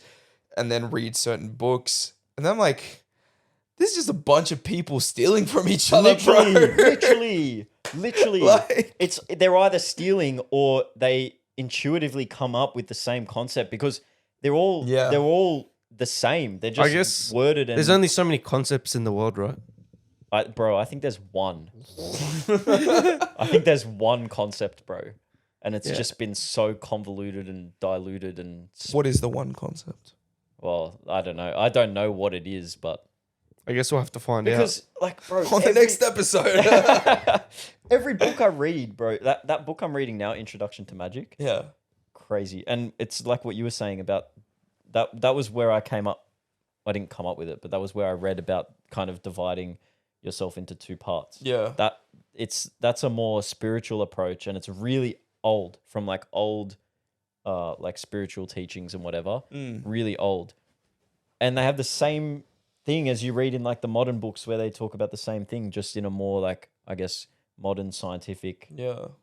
and then read certain books. And then I'm like, this is just a bunch of people stealing from each other, bro. Literally. Like- They're either stealing or they intuitively come up with the same concept because they're all the same. They're just I guess worded and There's only so many concepts in the world, right? I think there's one. I think there's one concept, bro. And it's just been so convoluted and diluted and What is the one concept? well, I don't know. I don't know what it is, but I guess we'll have to find out. because like bro, On the next episode. every book I read, bro, that book I'm reading now, Introduction to Magic, Yeah. crazy. And it's like what you were saying about that was where I came up I didn't come up with it, but that was where I read about kind of dividing yourself into two parts. Yeah. That's a more spiritual approach, and it's really old, from like old like spiritual teachings and whatever. Really old. And they have the same thing as you read in like the modern books where they talk about the same thing, just in a more like, I guess, modern scientific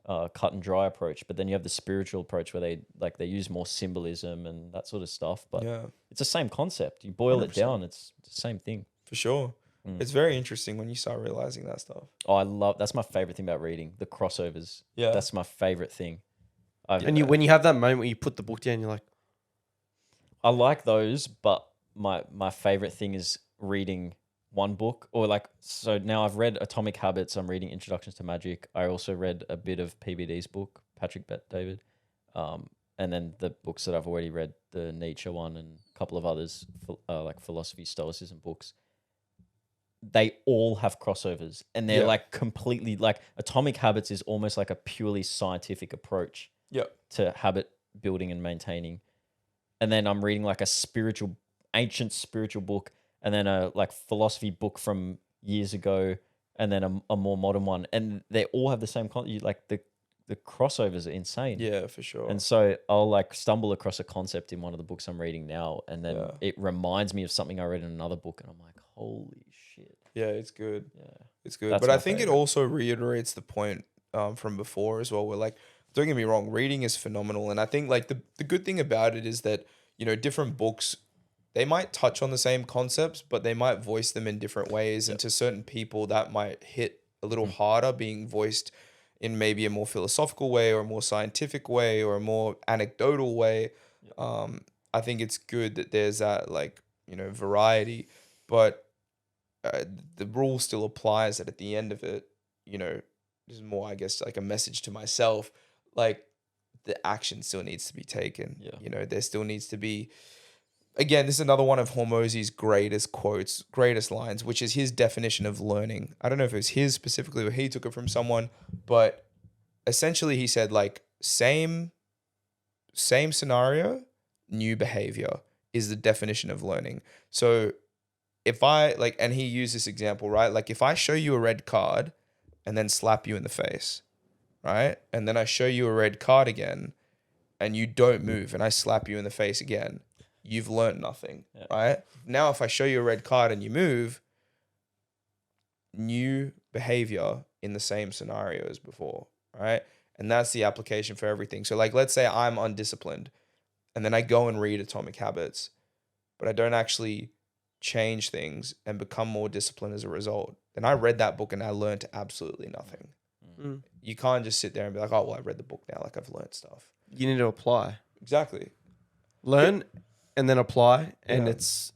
cut and dry approach. But then you have the spiritual approach where they use more symbolism and that sort of stuff. But it's the same concept. You boil 100%. It down, it's the same thing. For sure. It's very interesting when you start realizing that stuff. Oh, that's my favorite thing about reading, the crossovers. Yeah. That's my favorite thing. And when you have that moment where you put the book down, you're like, I like those, but my favorite thing is reading one book, or like, so now I've read Atomic Habits. I'm reading Introductions to Magic. I also read a bit of PBD's book, Patrick Bet-David. And then the books that I've already read, the Nietzsche one and a couple of others, like philosophy, stoicism books. They all have crossovers, and they're like completely, like Atomic Habits is almost like a purely scientific approach to habit building and maintaining. And then I'm reading like a ancient spiritual book, and then a like philosophy book from years ago, and then a more modern one, and they all have the same content. Like the crossovers are insane. Yeah, for sure. And so I'll like stumble across a concept in one of the books I'm reading now, and then it reminds me of something I read in another book, and I'm like, holy shit. Yeah, it's good. Yeah, it's good. But I think it also reiterates the point from before as well, where like, don't get me wrong, reading is phenomenal. And I think like the good thing about it is that, you know, different books, they might touch on the same concepts, but they might voice them in different ways. And to certain people that might hit a little harder, being voiced in maybe a more philosophical way or a more scientific way or a more anecdotal way. I think it's good that there's that, like, you know, variety, but the rule still applies that at the end of it, you know, this is more, I guess, like a message to myself, like the action still needs to be taken. You know, there still needs to be, again, this is another one of Hormozi's greatest quotes, greatest lines, which is his definition of learning. I don't know if it was his specifically or he took it from someone, but essentially he said, like, same scenario, new behavior is the definition of learning. So if I, like, and he used this example, right? Like, if I show you a red card and then slap you in the face, right? And then I show you a red card again and you don't move and I slap you in the face again, you've learned nothing, right? Now, if I show you a red card and you move, new behavior in the same scenario as before, right? And that's the application for everything. So, like, let's say I'm undisciplined and then I go and read Atomic Habits, but I don't actually change things and become more disciplined as a result. Then I read that book and I learned absolutely nothing. You can't just sit there and be like, oh, well, I read the book now, like I've learned stuff. You need to apply. Exactly. Learn and then apply, and it's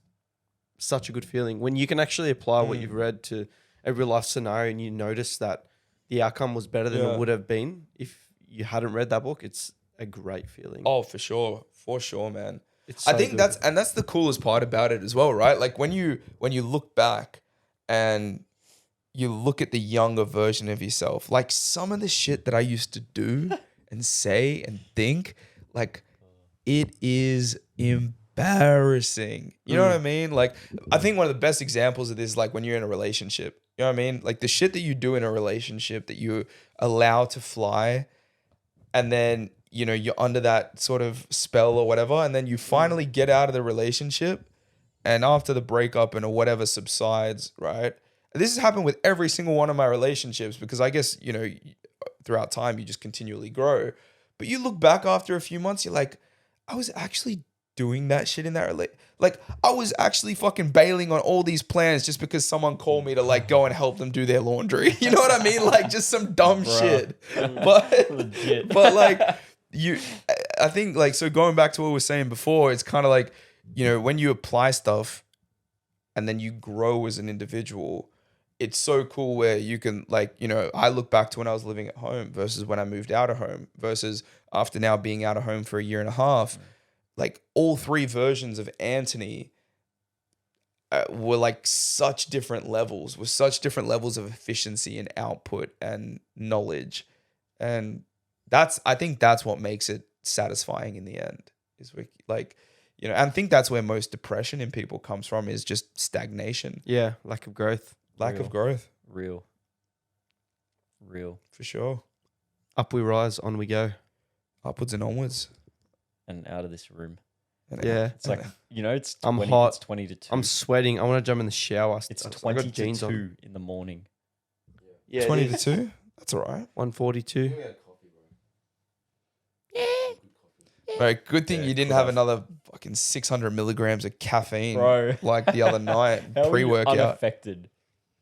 such a good feeling when you can actually apply what you've read to a real life scenario and you notice that the outcome was better than it would have been if you hadn't read that book. It's a great feeling. Oh, for sure, man. I think that's the coolest part about it as well, right? Like when you look back and you look at the younger version of yourself, like some of the shit that I used to do and say and think, like, it is embarrassing. You know what I mean? Like, I think one of the best examples of this is like when you're in a relationship. You know what I mean? Like the shit that you do in a relationship that you allow to fly, and then, you know, you're under that sort of spell or whatever, and then you finally get out of the relationship, and after the breakup and or whatever subsides, right? This has happened with every single one of my relationships because I guess, you know, throughout time you just continually grow. But you look back after a few months, you're like, I was actually doing that shit in that relationship. Like, I was actually fucking bailing on all these plans just because someone called me to like go and help them do their laundry. You know what I mean? Like just some dumb shit. But like I think like, so going back to what we were saying before, it's kind of like, you know, when you apply stuff and then you grow as an individual, it's so cool where you can, like, you know, I look back to when I was living at home versus when I moved out of home versus after now being out of home for a year and a half. Like all three versions of Antony were like such different levels, with such different levels of efficiency and output and knowledge. And I think that's what makes it satisfying in the end, is like, you know, and I think that's where most depression in people comes from, is just stagnation, Yeah, lack of growth. lack Real. of growth, Real. for sure. Up we rise, on we go. Upwards and onwards. And out of this room. And Yeah. It's like, you know, it's I'm 20, hot. It's 20 to 2. I'm sweating. I want to jump in the shower. It's I got 20 to jeans 2 on. in the morning. Yeah, 20 to 2. That's all right. 142. Bro, good thing Yeah, you didn't could have have. another fucking 600 milligrams of caffeine Bro. like the other night How are you pre-workout. unaffected?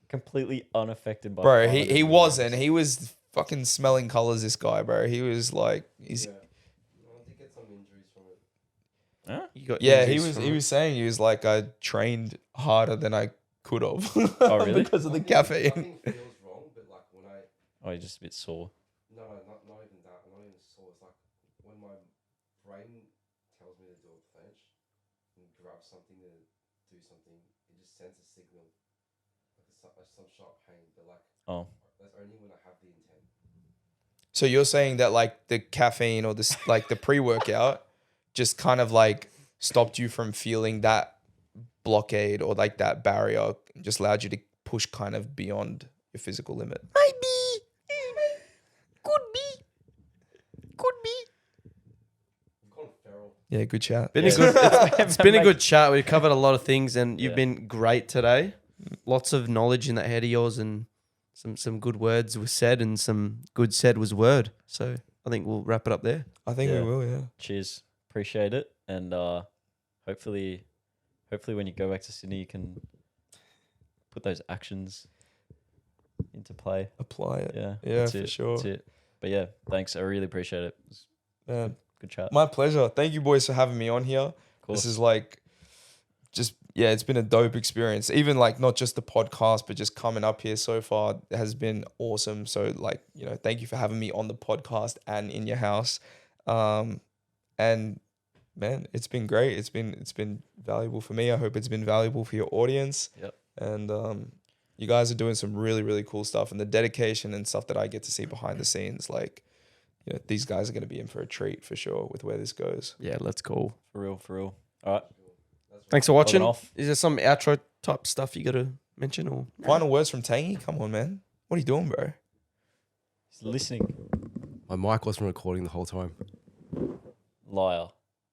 Completely unaffected by Bro, 500 he milligrams. wasn't. He was fucking smelling colors, this guy, bro. He was like, he's Huh? You got yeah, injuries from he it. was saying he was like, I trained harder than I could have. Oh, really? Because of the caffeine. feels wrong, but like when I Oh, you're just a bit sore. no, not even that. I'm not even sore. It's like when my brain tells me to do a planche and grab something to do something, it just sends a signal, like some sharp pain. But like, Oh. that's only when I have the intent. So you're saying that like the caffeine or this like the pre-workout just kind of like stopped you from feeling that blockade or like that barrier, and just allowed you to push kind of beyond your physical limit. Maybe. Could be. Could be. I've gone feral. Yeah, good chat. Been Yeah. a good, it's been a good chat. We've covered a lot of things, and you've Yeah. been great today. Lots of knowledge in that head of yours, and some good words were said, and some good said was word. So I think we'll wrap it up there. I think Yeah. we will, yeah. Cheers. Appreciate it. And hopefully when you go back to Sydney, you can put those actions into play. Apply it. Yeah. Yeah, that's for it. sure. That's it. But yeah, thanks. I really appreciate it. It was Man, good chat. my pleasure. Thank you boys for having me on here. Of course. This is like just yeah, it's been a dope experience. Even like not just the podcast, but just coming up here so far has been awesome. So like, you know, thank you for having me on the podcast and in your house. And man, it's been great. It's been valuable for me. I hope it's been valuable for your audience. Yep. And you guys are doing some really, really cool stuff, and the dedication and stuff that I get to see behind the scenes, like, you know, these guys are going to be in for a treat for sure with where this goes. Yeah, let's go. For real. All right. Thanks for watching. Logging off. Is there some outro type stuff you got to mention, or Final words from Tangy? Come on, man. What are you doing, bro? He's listening. My mic wasn't recording the whole time. Liar.